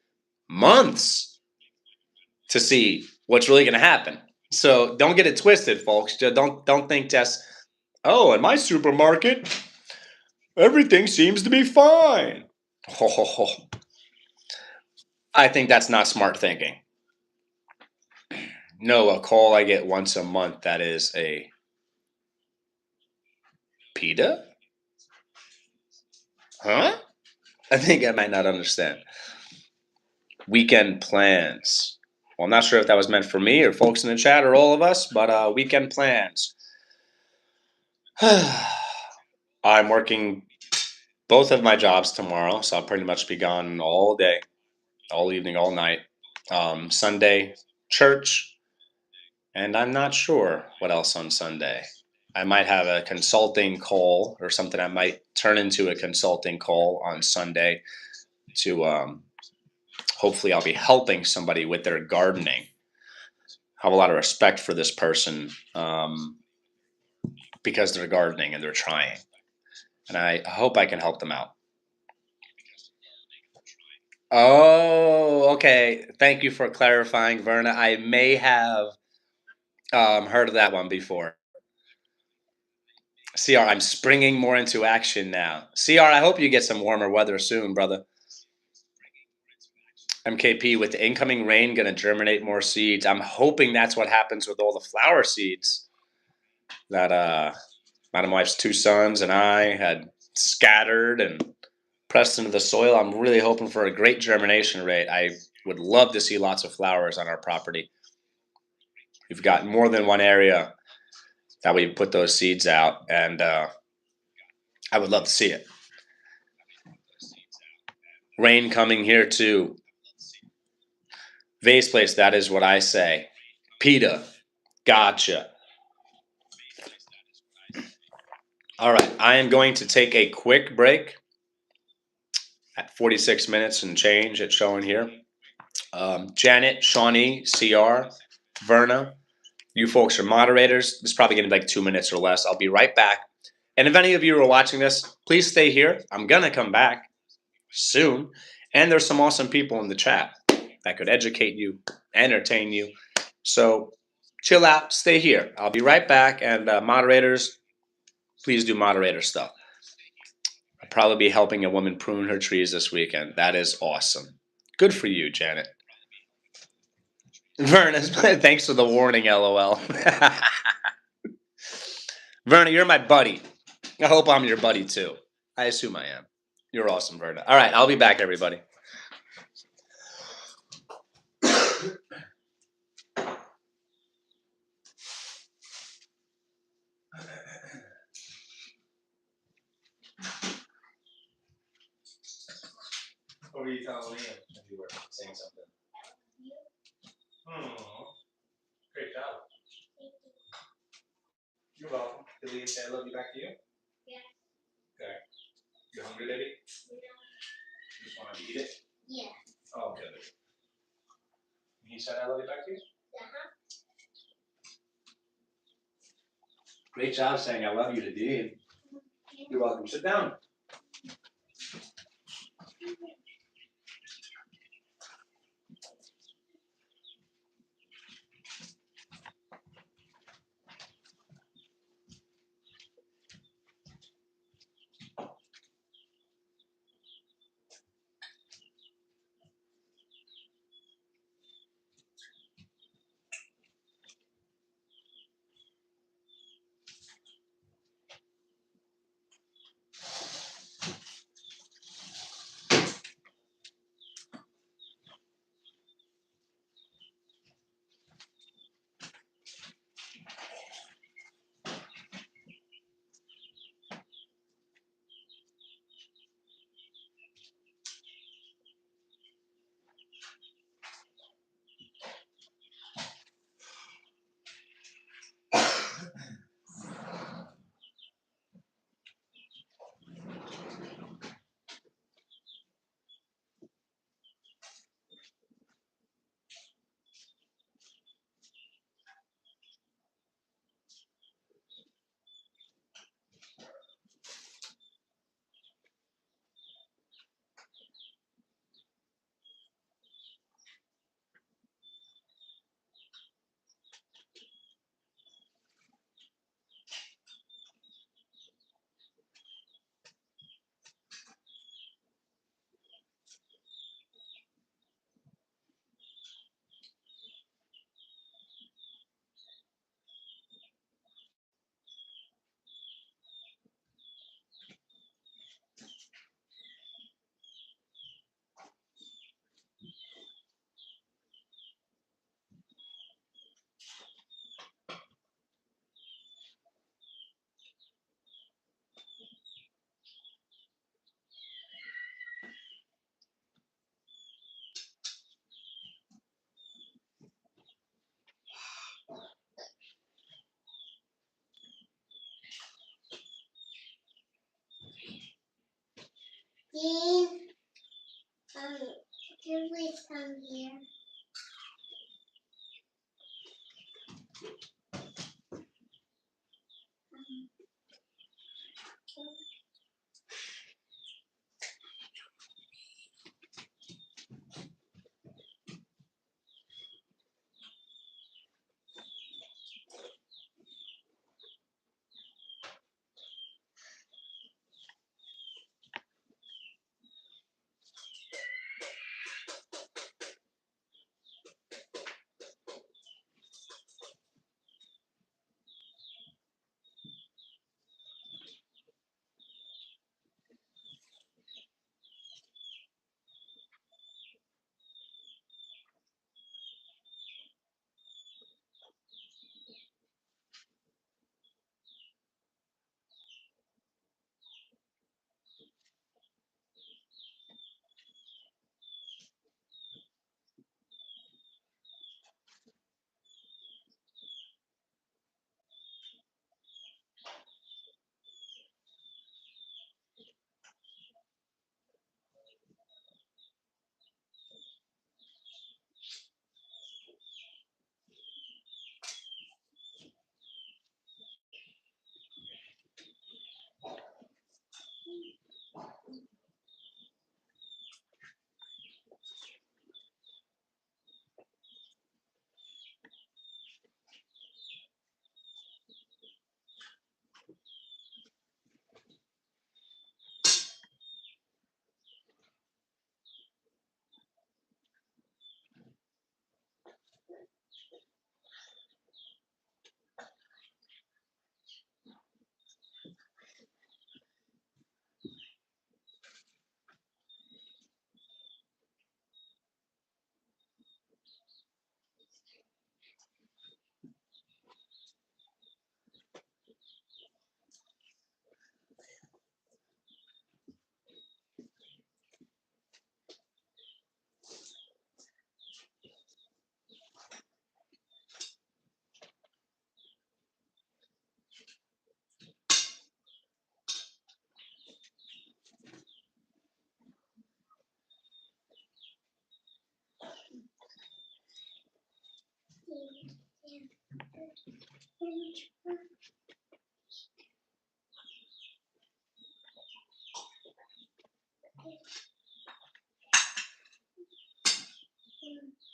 months to see what's really going to happen. So don't get it twisted, folks. Don't think just, oh, in my supermarket, everything seems to be fine. I think that's not smart thinking. No, a call I get once a month, that is a PETA? Huh? I think I might not understand. Weekend plans. Well, I'm not sure if that was meant for me or folks in the chat or all of us, but weekend plans. I'm working both of my jobs tomorrow, so I'll pretty much be gone all day, all evening, all night. Sunday, church, and I'm not sure what else on Sunday. I might have a consulting call or something. I might turn into a consulting call on Sunday to hopefully I'll be helping somebody with their gardening. I have a lot of respect for this person. because they're gardening and they're trying. And I hope I can help them out. Oh, okay. Thank you for clarifying, Verna. I may have heard of that one before. CR, I'm springing more into action now. CR, I hope you get some warmer weather soon, brother. MKP, with the incoming rain, going to germinate more seeds. I'm hoping that's what happens with all the flower seeds that Madam Wife's two sons and I had scattered and pressed into the soil. I'm really hoping for a great germination rate. I would love to see lots of flowers on our property. We've got more than one area that we put those seeds out, and I would love to see it. Rain coming here too. Vase place, that is what I say. PETA, gotcha. All right, I am going to take a quick break at 46 minutes and change. It's showing here. Janet, Shawnee, CR, Verna, you folks are moderators. This is probably going to be like 2 minutes or less. I'll be right back. And if any of you are watching this, please stay here. I'm going to come back soon. And there's some awesome people in the chat that could educate you, entertain you. So chill out, stay here. I'll be right back. And moderators, please do moderator stuff. I'll probably be helping a woman prune her trees this weekend. That is awesome. Good for you, Janet. Verna, thanks for the warning, LOL. Verna, you're my buddy. I hope I'm your buddy too. I assume I am. You're awesome, Verna. All right, I'll be back, everybody. What were you telling me if you were saying something? Oh, great job. You're welcome. Did Liam say I love you back to you? Yeah. Okay. You hungry, baby? No. You just want to eat it? Yeah. Oh, good. He said I love you back to you? Uh-huh. Great job saying I love you to Dean. You're welcome. Sit down.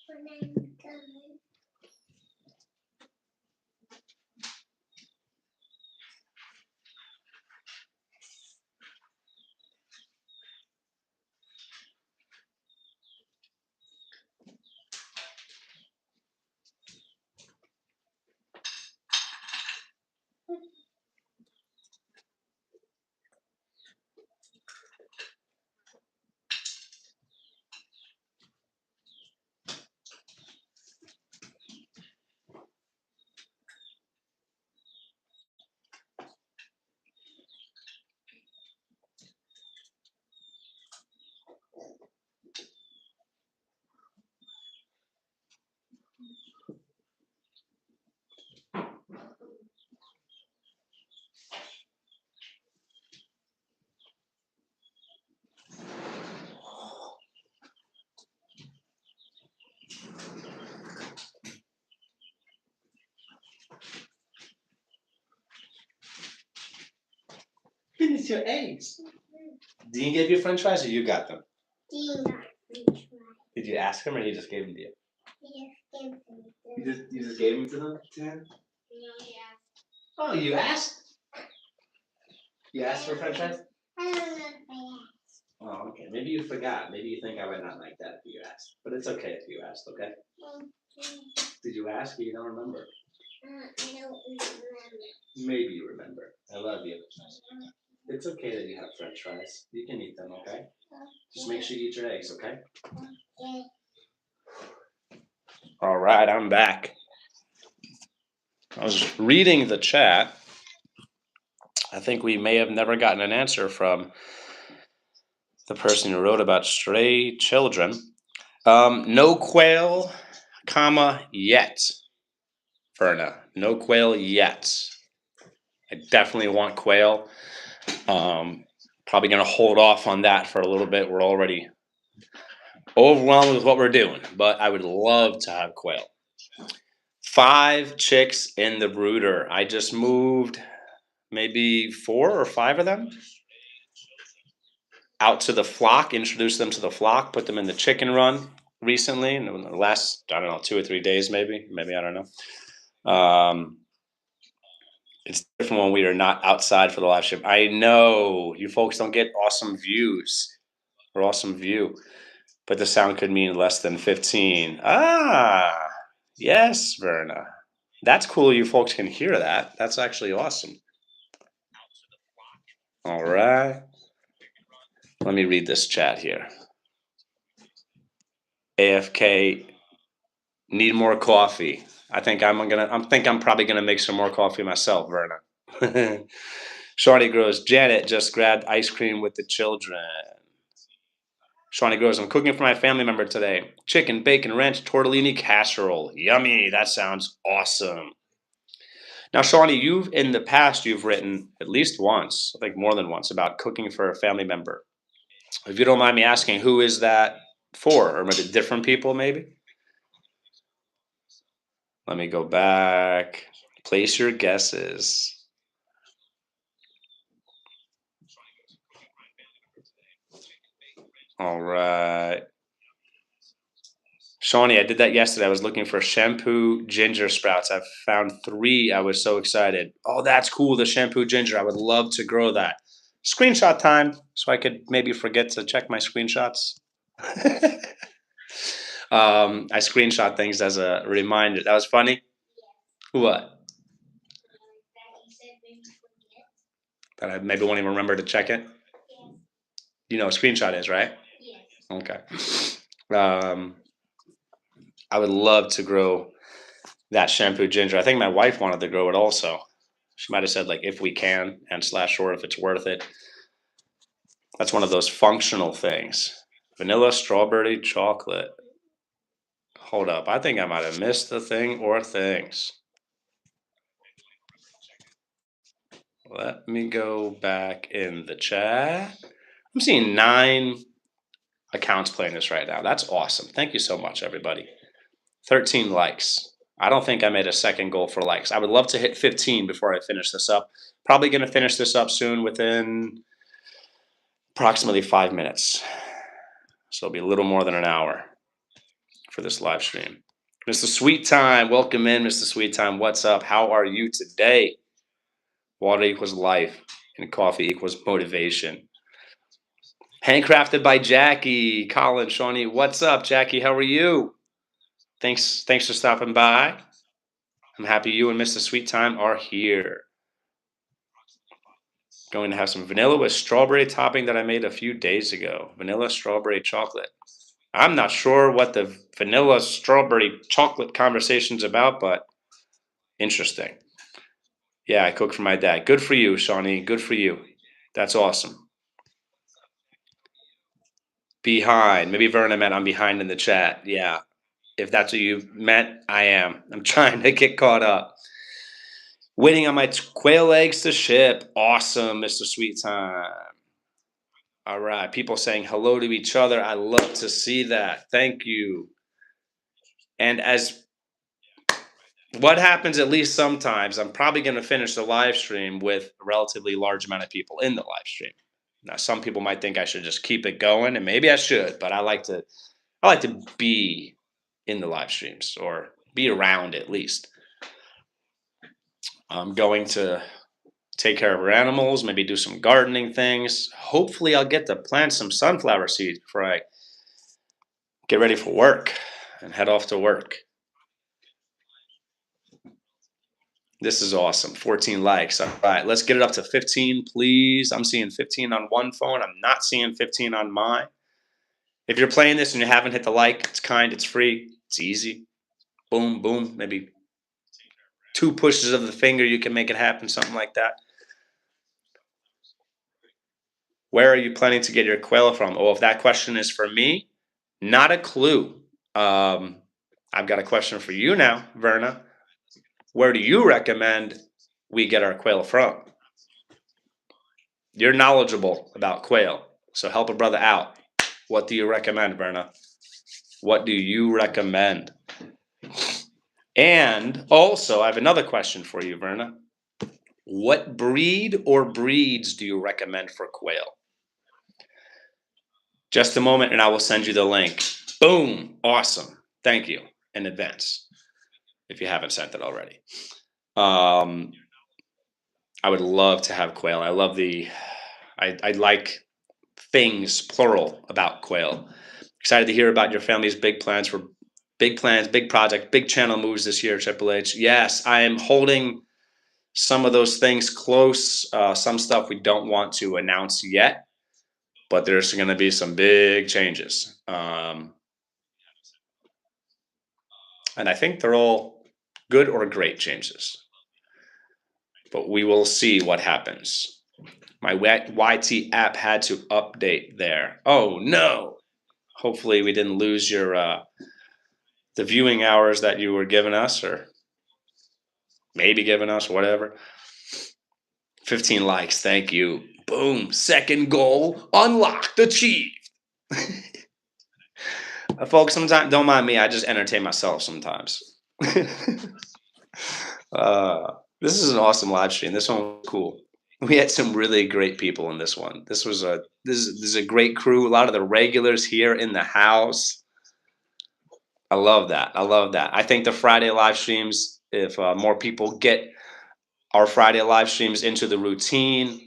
When I'm done. Finish your eggs. Dean gave you French fries, or you got them? Dean got French fries. Did you ask him, or he just gave them to you? He just gave them to You me. just gave them to them, Dan? No, he asked. Oh, you asked? You asked for French fries? I don't know if I asked. Oh, okay. Maybe you forgot. Maybe you think I would not like that if you asked. But it's okay if you asked, okay? Did you ask, or you don't remember? I don't remember. Maybe you remember. I love you. It's okay that you have French fries. You can eat them, okay? Just make sure you eat your eggs, okay? Okay. All right, I'm back. I was reading the chat. I think we may have never gotten an answer from the person who wrote about stray children. No quail, comma, yet. Verna, no quail yet. I definitely want quail. Probably going to hold off on that for a little bit. We're already overwhelmed with what we're doing, but I would love to have quail. 5 chicks in the brooder. I just moved maybe 4 or 5 of them out to the flock, introduced them to the flock, put them in the chicken run recently, in the last, I don't know, 2 or 3 days, maybe, I don't know. It's different when we are not outside for the live stream. I know you folks don't get awesome views or awesome view, but the sound could mean less than 15. Ah, yes, Verna. That's cool. You folks can hear that. That's actually awesome. All right. Let me read this chat here. AFK, need more coffee. I think I'm probably gonna make some more coffee myself, Verna. Shorty grows. Janet just grabbed ice cream with the children. Shawnee grows. I'm cooking for my family member today. Chicken, bacon, ranch, tortellini casserole. Yummy. That sounds awesome. Now, Shawnee, in the past, you've written at least once, I think more than once, about cooking for a family member. If you don't mind me asking, who is that for? Or maybe different people, maybe? Let me go back. Place your guesses. All right. Shawnee, I did that yesterday. I was looking for shampoo ginger sprouts. I found 3. I was so excited. Oh, that's cool. The shampoo ginger. I would love to grow that. Screenshot time, so I could maybe forget to check my screenshots. I screenshot things as a reminder. That was funny. What? That you said maybe forget. That I maybe won't even remember to check it. Yes. You know what a screenshot is, right? Yes. Okay. I would love to grow that shampoo ginger. I think my wife wanted to grow it also. She might have said like if we can and slash or if it's worth it. That's one of those functional things. Vanilla, strawberry, chocolate. Hold up. I think I might have missed the thing or things. Let me go back in the chat. I'm seeing 9 accounts playing this right now. That's awesome. Thank you so much, everybody. 13 likes. I don't think I made a second goal for likes. I would love to hit 15 before I finish this up. Probably going to finish this up soon within approximately 5 minutes. So it'll be a little more than an hour for this live stream. Mr. Sweet Time, welcome in, Mr. Sweet Time. What's up? How are you today? Water equals life, and coffee equals motivation. Handcrafted by Jackie, Colin, Shawnee. What's up, Jackie? How are you? Thanks for stopping by. I'm happy you and Mr. Sweet Time are here. Going to have some vanilla with strawberry topping that I made a few days ago. Vanilla strawberry chocolate. I'm not sure what the vanilla strawberry chocolate conversation's about, but interesting. Yeah, I cook for my dad. Good for you, Shawnee. Good for you. That's awesome. Behind. Maybe Verna meant I'm behind in the chat. Yeah. If that's what you meant, I am. I'm trying to get caught up. Waiting on my quail eggs to ship. Awesome, Mr. Sweet Time. All right. People saying hello to each other. I love to see that. Thank you. And as what happens, at least sometimes, I'm probably going to finish the live stream with a relatively large amount of people in the live stream. Now, some people might think I should just keep it going, and maybe I should, but I like to be in the live streams or be around at least. I'm going to take care of our animals, maybe do some gardening things. Hopefully, I'll get to plant some sunflower seeds before I get ready for work and head off to work. This is awesome. 14 likes. All right, let's get it up to 15, please. I'm seeing 15 on one phone. I'm not seeing 15 on mine. If you're playing this and you haven't hit the like, it's kind, it's free, it's easy. Boom, boom. Maybe 2 pushes of the finger, you can make it happen, something like that. Where are you planning to get your quail from? Oh, if that question is for me, not a clue. I've got a question for you now, Verna. Where do you recommend we get our quail from? You're knowledgeable about quail, so help a brother out. What do you recommend, Verna? What do you recommend? And also, I have another question for you, Verna. What breed or breeds do you recommend for quail? Just a moment and I will send you the link. Boom. Awesome. Thank you in advance if you haven't sent it already. I would love to have quail. I love I like things, plural, about quail. Excited to hear about your family's big plans, big project, big channel moves this year, Triple H. Yes, I am holding some of those things close. Some stuff we don't want to announce yet, but there's going to be some big changes. And I think they're all good or great changes. But we will see what happens. My YT app had to update there. Oh, no. Hopefully we didn't lose your the viewing hours that you were giving us, or maybe giving us, whatever. 15 likes. Thank you. Boom. Second goal unlocked, achieved. Folks, sometimes don't mind me. I just entertain myself sometimes. This is an awesome live stream. This one was cool. We had some really great people in this one. This is a great crew. A lot of the regulars here in the house. I love that. I think the Friday live streams, if more people get our Friday live streams into the routine,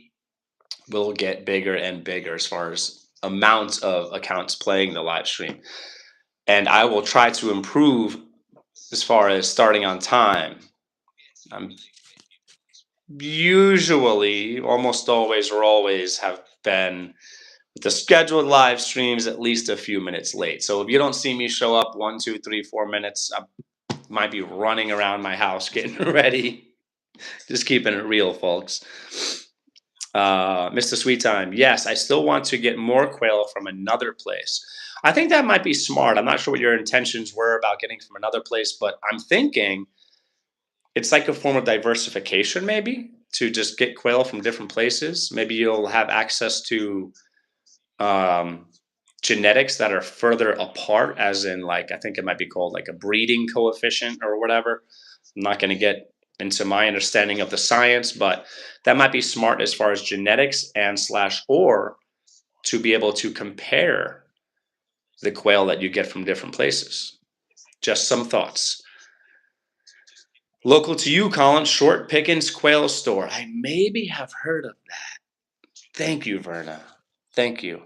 will get bigger and bigger as far as amounts of accounts playing the live stream. and I will try to improve as far as starting on time. I'm usually, almost always or always have been with the scheduled live streams at least a few minutes late. So if you don't see me show up 1, 2, 3, 4 minutes, I might be running around my house getting ready. Just keeping it real, folks. Mr. Sweet Time, yes, I still want to get more quail from another place. I think that might be smart. I'm not sure what your intentions were about getting from another place, but I'm thinking it's like a form of diversification, maybe to just get quail from different places. Maybe you'll have access to um, genetics that are further apart, as in, like, I think it might be called like a breeding coefficient or whatever. I'm not going to get into my understanding of the science, but that might be smart as far as genetics and slash or to be able to compare the quail that you get from different places. Just some thoughts. Local to you, Colin, Short Pickens Quail Store. I maybe have heard of that. Thank you, Verna. Thank you.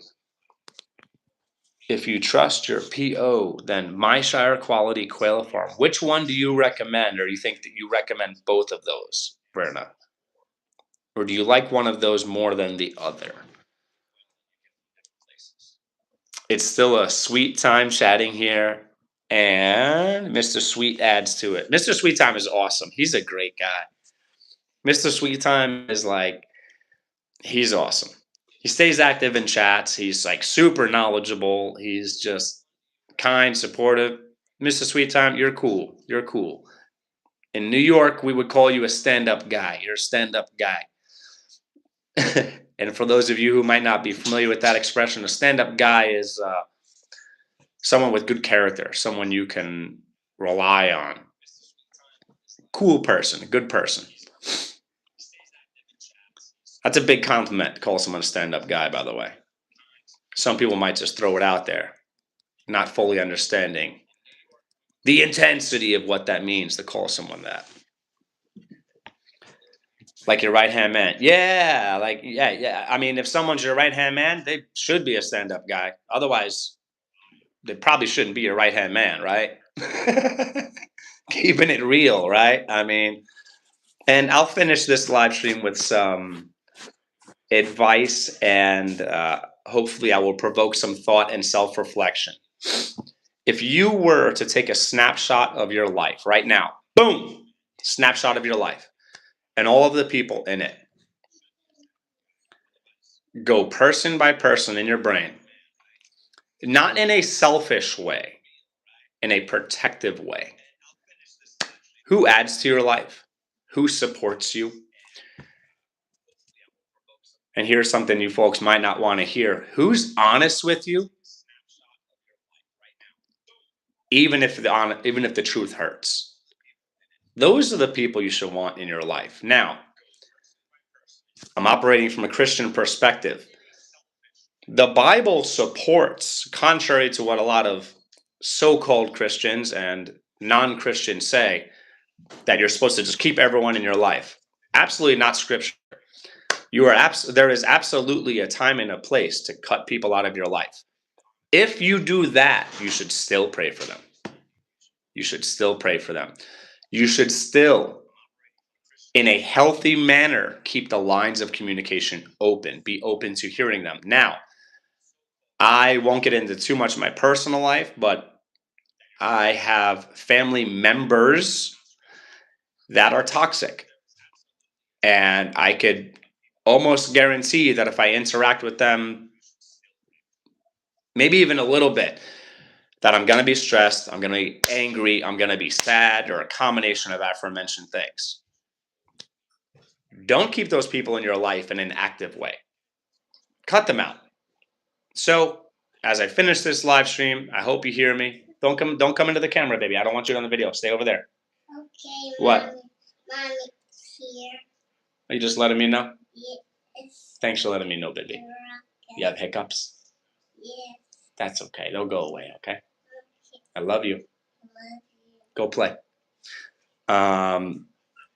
If you trust your PO, then My Shire Quality Quail Farm. Which one do you recommend, or you think that you recommend both of those, Verna? Or do you like one of those more than the other? It's still a sweet time chatting here. And Mr. Sweet adds to it. Mr. Sweet Time is awesome. He's a great guy. Mr. Sweet Time is like, he's awesome. He stays active in chats. He's like super knowledgeable. He's just kind, supportive. Mr. Sweet Time, you're cool. You're cool. In New York, we would call you a stand-up guy. You're a stand-up guy. And for those of you who might not be familiar with that expression, a stand-up guy is someone with good character, someone you can rely on. Cool person, good person. That's a big compliment to call someone a stand-up guy, by the way. Some people might just throw it out there, not fully understanding the intensity of what that means to call someone that. Like your right-hand man. Yeah, like, yeah. I mean, if someone's your right-hand man, they should be a stand-up guy. Otherwise, they probably shouldn't be your right-hand man, right? Keeping it real, right? I mean, and I'll finish this live stream with some advice, and hopefully I will provoke some thought and self-reflection. If you were to take a snapshot of your life right now, boom, snapshot of your life, and all of the people in it, go person by person in your brain, not in a selfish way, in a protective way. Who adds to your life? Who supports you? And here's something you folks might not want to hear. Who's honest with you? Even if the truth hurts. Those are the people you should want in your life. Now, I'm operating from a Christian perspective. The Bible supports, contrary to what a lot of so-called Christians and non-Christians say, that you're supposed to just keep everyone in your life. Absolutely not scripture. There is absolutely a time and a place to cut people out of your life. If you do that, you should still pray for them. You should still pray for them. You should still, in a healthy manner, keep the lines of communication open. Be open to hearing them. Now, I won't get into too much of my personal life, but I have family members that are toxic. And I could almost guarantee that if I interact with them, maybe even a little bit, that I'm going to be stressed, I'm going to be angry, I'm going to be sad, or a combination of aforementioned things. Don't keep those people in your life in an active way. Cut them out. So, as I finish this live stream, I hope you hear me. Don't come into the camera, baby. I don't want you on the video. Stay over there. Okay. What? Mommy here. Are you just letting me know? Yes. Thanks for letting me know, baby. You have hiccups? Yes. That's okay. They'll go away, okay? I love you. Love you. Go play.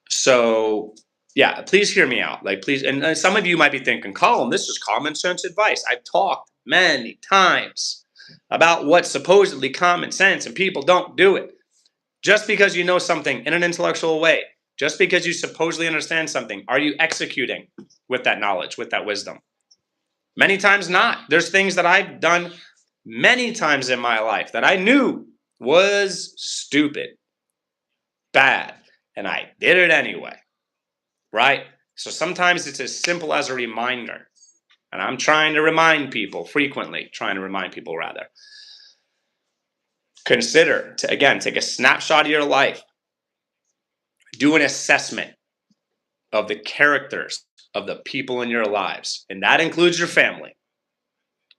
So yeah, please hear me out. Like, please. And some of you might be thinking, Colin, this is common sense advice. I've talked many times about what's supposedly common sense and people don't do it. Just because you know something in an intellectual way, just because you supposedly understand something, are you executing with that knowledge, with that wisdom? Many times not. There's things that I've done many times in my life that I knew was stupid, bad, and I did it anyway, right? So sometimes it's as simple as a reminder. And I'm trying to remind people frequently, consider to, again, take a snapshot of your life, do an assessment of the characters of the people in your lives, and that includes your family.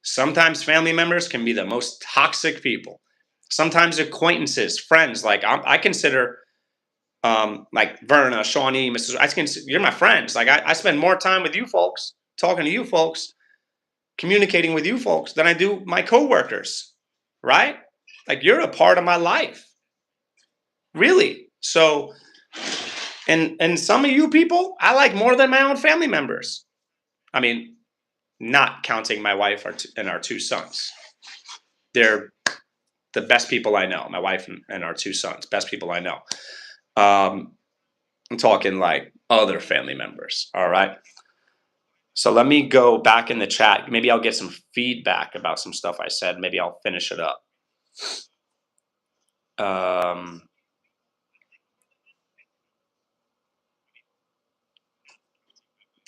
Sometimes family members can be the most toxic people. Sometimes acquaintances, friends, like I consider like Verna, Shawnee, you're my friends. Like I spend more time with you folks, talking to you folks, communicating with you folks than I do my coworkers, right? Like you're a part of my life, really. So, and some of you people I like more than my own family members. I mean, not counting my wife and our two sons. They're the best people I know. My wife and our two sons, best people I know. I'm talking like other family members. All right. So let me go back in the chat. Maybe I'll get some feedback about some stuff I said. Maybe I'll finish it up.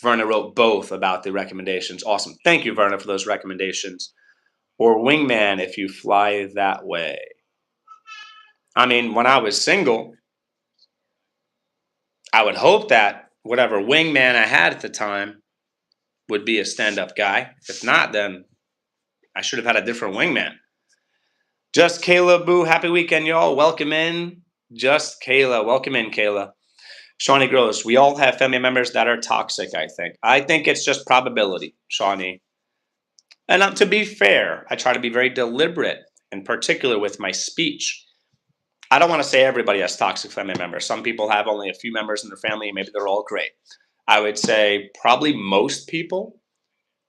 Verna wrote both about the recommendations. Awesome. Thank you, Verna, for those recommendations. Or wingman if you fly that way. I mean, when I was single, I would hope that whatever wingman I had at the time would be a stand-up guy. If not, then I should have had a different wingman. Just Kayla, boo. Happy weekend, y'all. Welcome in. Just Kayla. Welcome in, Kayla. Shawnee Gross. We all have family members that are toxic, I think. I think it's just probability, Shawnee. And to be fair, I try to be very deliberate, in particular with my speech. I don't want to say everybody has toxic family members. Some people have only a few members in their family, and maybe they're all great. I would say probably most people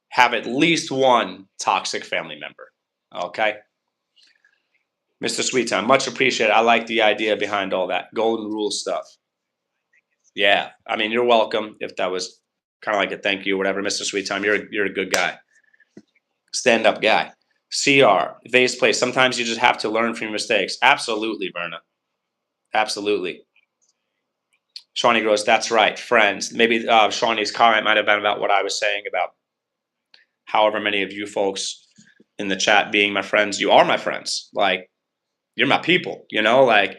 have at least one toxic family member. Okay? Mr. Sweet Time, much appreciated. I like the idea behind all that golden rule stuff. Yeah, I mean, you're welcome. If that was kind of like a thank you or whatever, Mr. Sweet Time, you're a good guy. Stand-up guy. CR, Vase Place. Sometimes you just have to learn from your mistakes. Absolutely, Verna. Absolutely. Shawnee Gross, that's right. Friends. Maybe Shawnee's comment might have been about what I was saying about however many of you folks in the chat being my friends. You are my friends. Like, you're my people, you know? Like,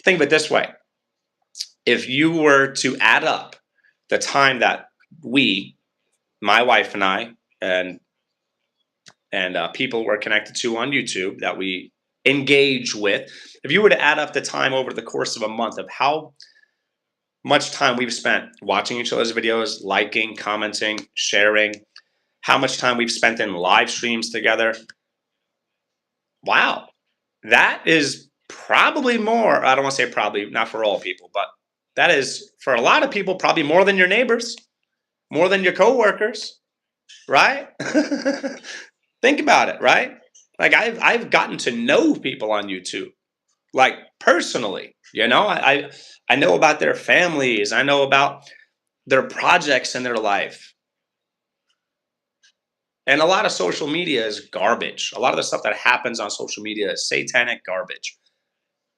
think of it this way. If you were to add up the time that we, my wife and I, and people we're connected to on YouTube that we engage with, if you were to add up the time over the course of a month of how much time we've spent watching each other's videos, liking, commenting, sharing, how much time we've spent in live streams together, wow, that is probably more. I don't want to say probably, not for all people, but that is for a lot of people probably more than your neighbors, more than your coworkers, right? Think about it, right? Like I've gotten to know people on YouTube, like personally. You know, I know about their families. I know about their projects in their life. And a lot of social media is garbage. A lot of the stuff that happens on social media is satanic garbage.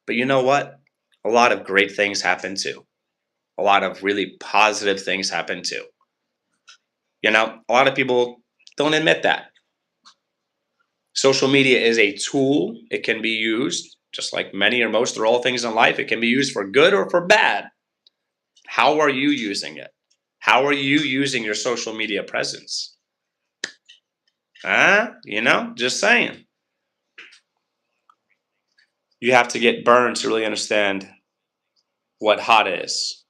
But you know what? A lot of great things happen too. A lot of really positive things happen too. You know, a lot of people don't admit that. Social media is a tool. It can be used, just like many or most or all things in life, it can be used for good or for bad. How are you using it? How are you using your social media presence? You know, just saying. You have to get burned to really understand what hot is.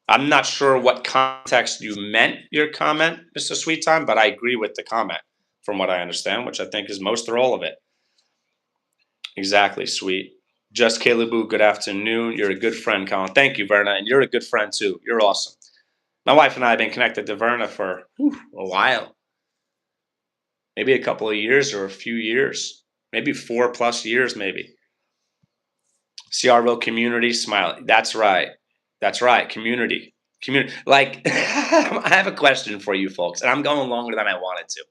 I'm not sure what context you meant your comment, Mr. Sweet Time, but I agree with the comment from what I understand, which I think is most or all of it. Exactly, sweet. Just Caleb, good afternoon. You're a good friend, Colin. Thank you, Verna, and you're a good friend too. You're awesome. My wife and I have been connected to Verna for a while. maybe a couple of years or a few years, maybe 4+ years, maybe. CRO community smile. That's right. That's right. Community. Community. Like, I have a question for you folks, and I'm going longer than I wanted to,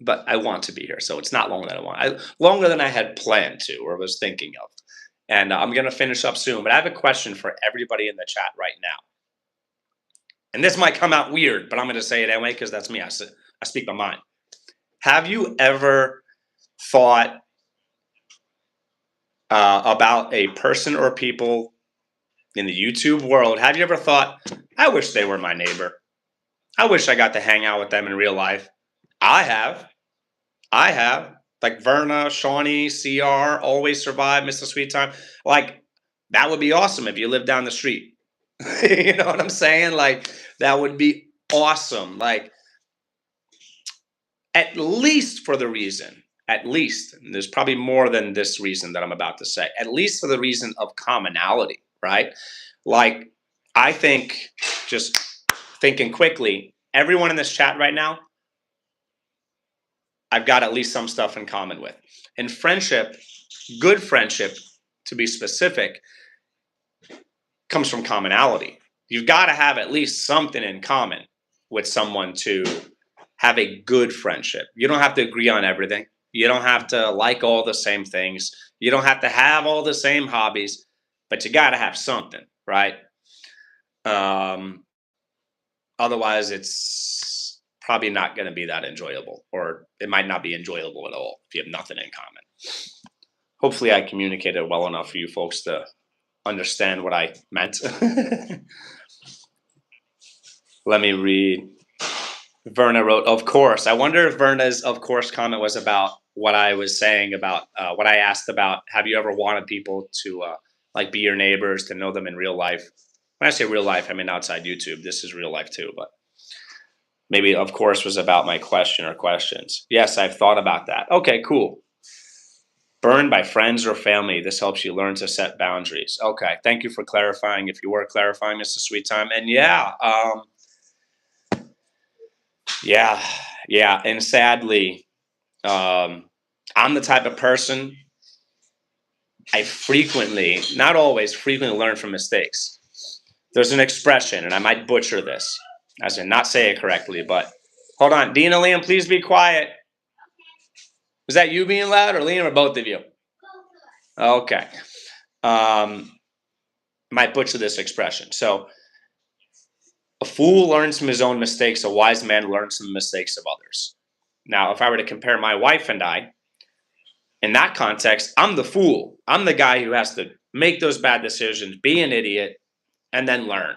but I want to be here, so it's not longer than longer than I had planned to or was thinking of. And I'm gonna finish up soon, but I have a question for everybody in the chat right now. And this might come out weird, but I'm gonna say it anyway because that's me. I speak my mind. Have you ever thought about a person or people in the YouTube world? Have you ever thought, I wish they were my neighbor? I wish I got to hang out with them in real life. I have. Like Verna, Shawnee, CR, Always Survive, Mr. Sweet Time. Like, that would be awesome if you lived down the street. You know what I'm saying? Like, that would be awesome. Like, at least for the reason, at least, and there's probably more than this reason that I'm about to say, at least for the reason of commonality, right? Like, I think, just thinking quickly, everyone in this chat right now, I've got at least some stuff in common with. And friendship, good friendship, to be specific, comes from commonality. You've got to have at least something in common with someone to have a good friendship. You don't have to agree on everything. You don't have to like all the same things. You don't have to have all the same hobbies, but you got to have something, right? Otherwise, it's probably not going to be that enjoyable, or it might not be enjoyable at all if you have nothing in common. Hopefully, I communicated well enough for you folks to understand what I meant. Let me read. Verna wrote, of course. I wonder if Verna's of course comment was about what I was saying about what I asked about. Have you ever wanted people to like be your neighbors, to know them in real life? When I say real life, I mean outside YouTube. This is real life too, but maybe of course was about my question or questions. Yes, I've thought about that. Okay, cool. Burned by friends or family. This helps you learn to set boundaries. Okay, thank you for clarifying. If you were clarifying, Mr. Sweet Time. And yeah, and sadly, I'm the type of person, I frequently, not always, frequently learn from mistakes. There's an expression, and I might butcher this, as in not say it correctly, but hold on. Dina, Liam, please be quiet. Was that you being loud, or Liam, or both of you? Okay. Might butcher this expression. So, a fool learns from his own mistakes. A wise man learns from the mistakes of others. Now, if I were to compare my wife and I, in that context, I'm the fool. I'm the guy who has to make those bad decisions, be an idiot, and then learn.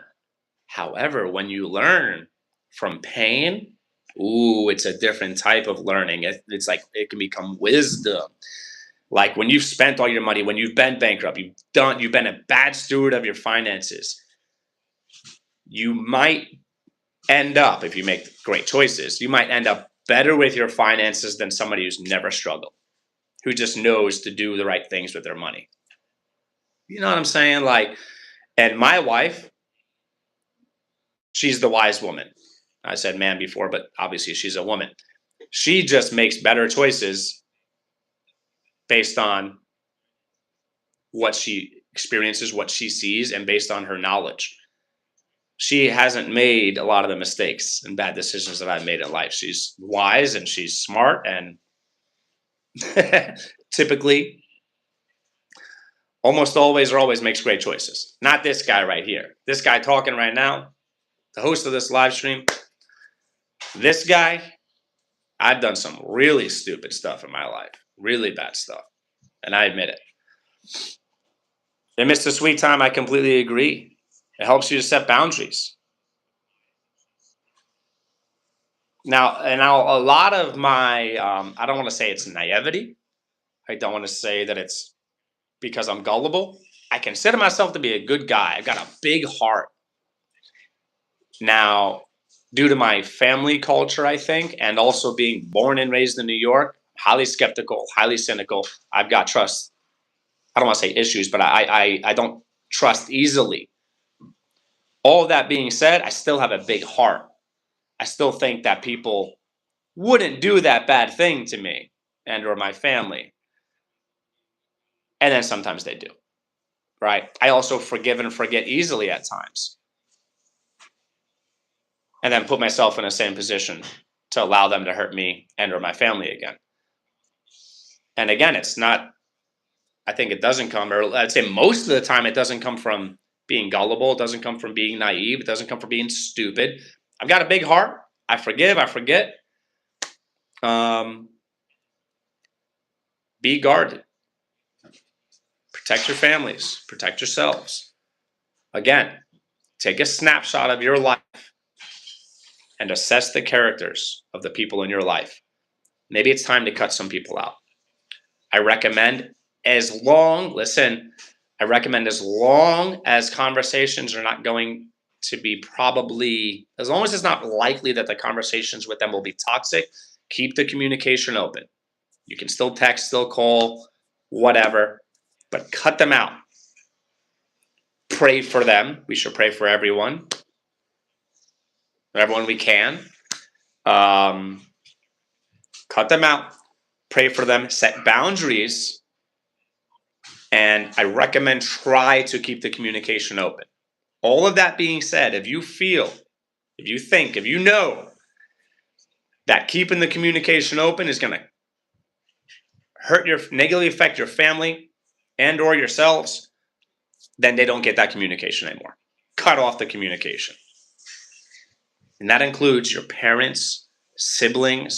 However, when you learn from pain, ooh, it's a different type of learning. It's like it can become wisdom. Like when you've spent all your money, when you've been bankrupt, you've been a bad steward of your finances. You might end up, if you make great choices, you might end up better with your finances than somebody who's never struggled, who just knows to do the right things with their money. You know what I'm saying? Like, and my wife, she's the wise woman. I said man before, but obviously she's a woman. She just makes better choices based on what she experiences, what she sees, and based on her knowledge. She hasn't made a lot of the mistakes and bad decisions that I've made in life. She's wise and she's smart, and typically, almost always or always makes great choices. Not this guy right here. This guy talking right now, the host of this live stream. This guy, I've done some really stupid stuff in my life. Really bad stuff. And I admit it. And Mr. Sweet Time, I completely agree. It helps you to set boundaries. Now, a lot of my, I don't want to say it's naivety. I don't want to say that it's because I'm gullible. I consider myself to be a good guy. I've got a big heart. Now, due to my family culture, I think, and also being born and raised in New York, highly skeptical, highly cynical. I've got trust. I don't want to say issues, but I don't trust easily. All of that being said, I still have a big heart. I still think that people wouldn't do that bad thing to me and or my family. And then sometimes they do, right? I also forgive and forget easily at times. And then put myself in the same position to allow them to hurt me and or my family again. And again, it's not, I think it doesn't come, or I'd say most of the time, it doesn't come from being gullible. It doesn't come from being naive. It doesn't come from being stupid. I've got a big heart. I forgive. I forget. Be guarded. Protect your families. Protect yourselves. Again, take a snapshot of your life and assess the characters of the people in your life. Maybe it's time to cut some people out. I recommend as long as conversations are not going to be probably, as long as it's not likely that the conversations with them will be toxic, keep the communication open. You can still text, still call, whatever, but cut them out. Pray for them. We should pray for everyone we can. Cut them out. Pray for them. Set boundaries. And I recommend try to keep the communication open. All of that being said, if you know that keeping the communication open is going to negatively affect your family and or yourselves, then they don't get that communication anymore. Cut off the communication. And that includes your parents, siblings,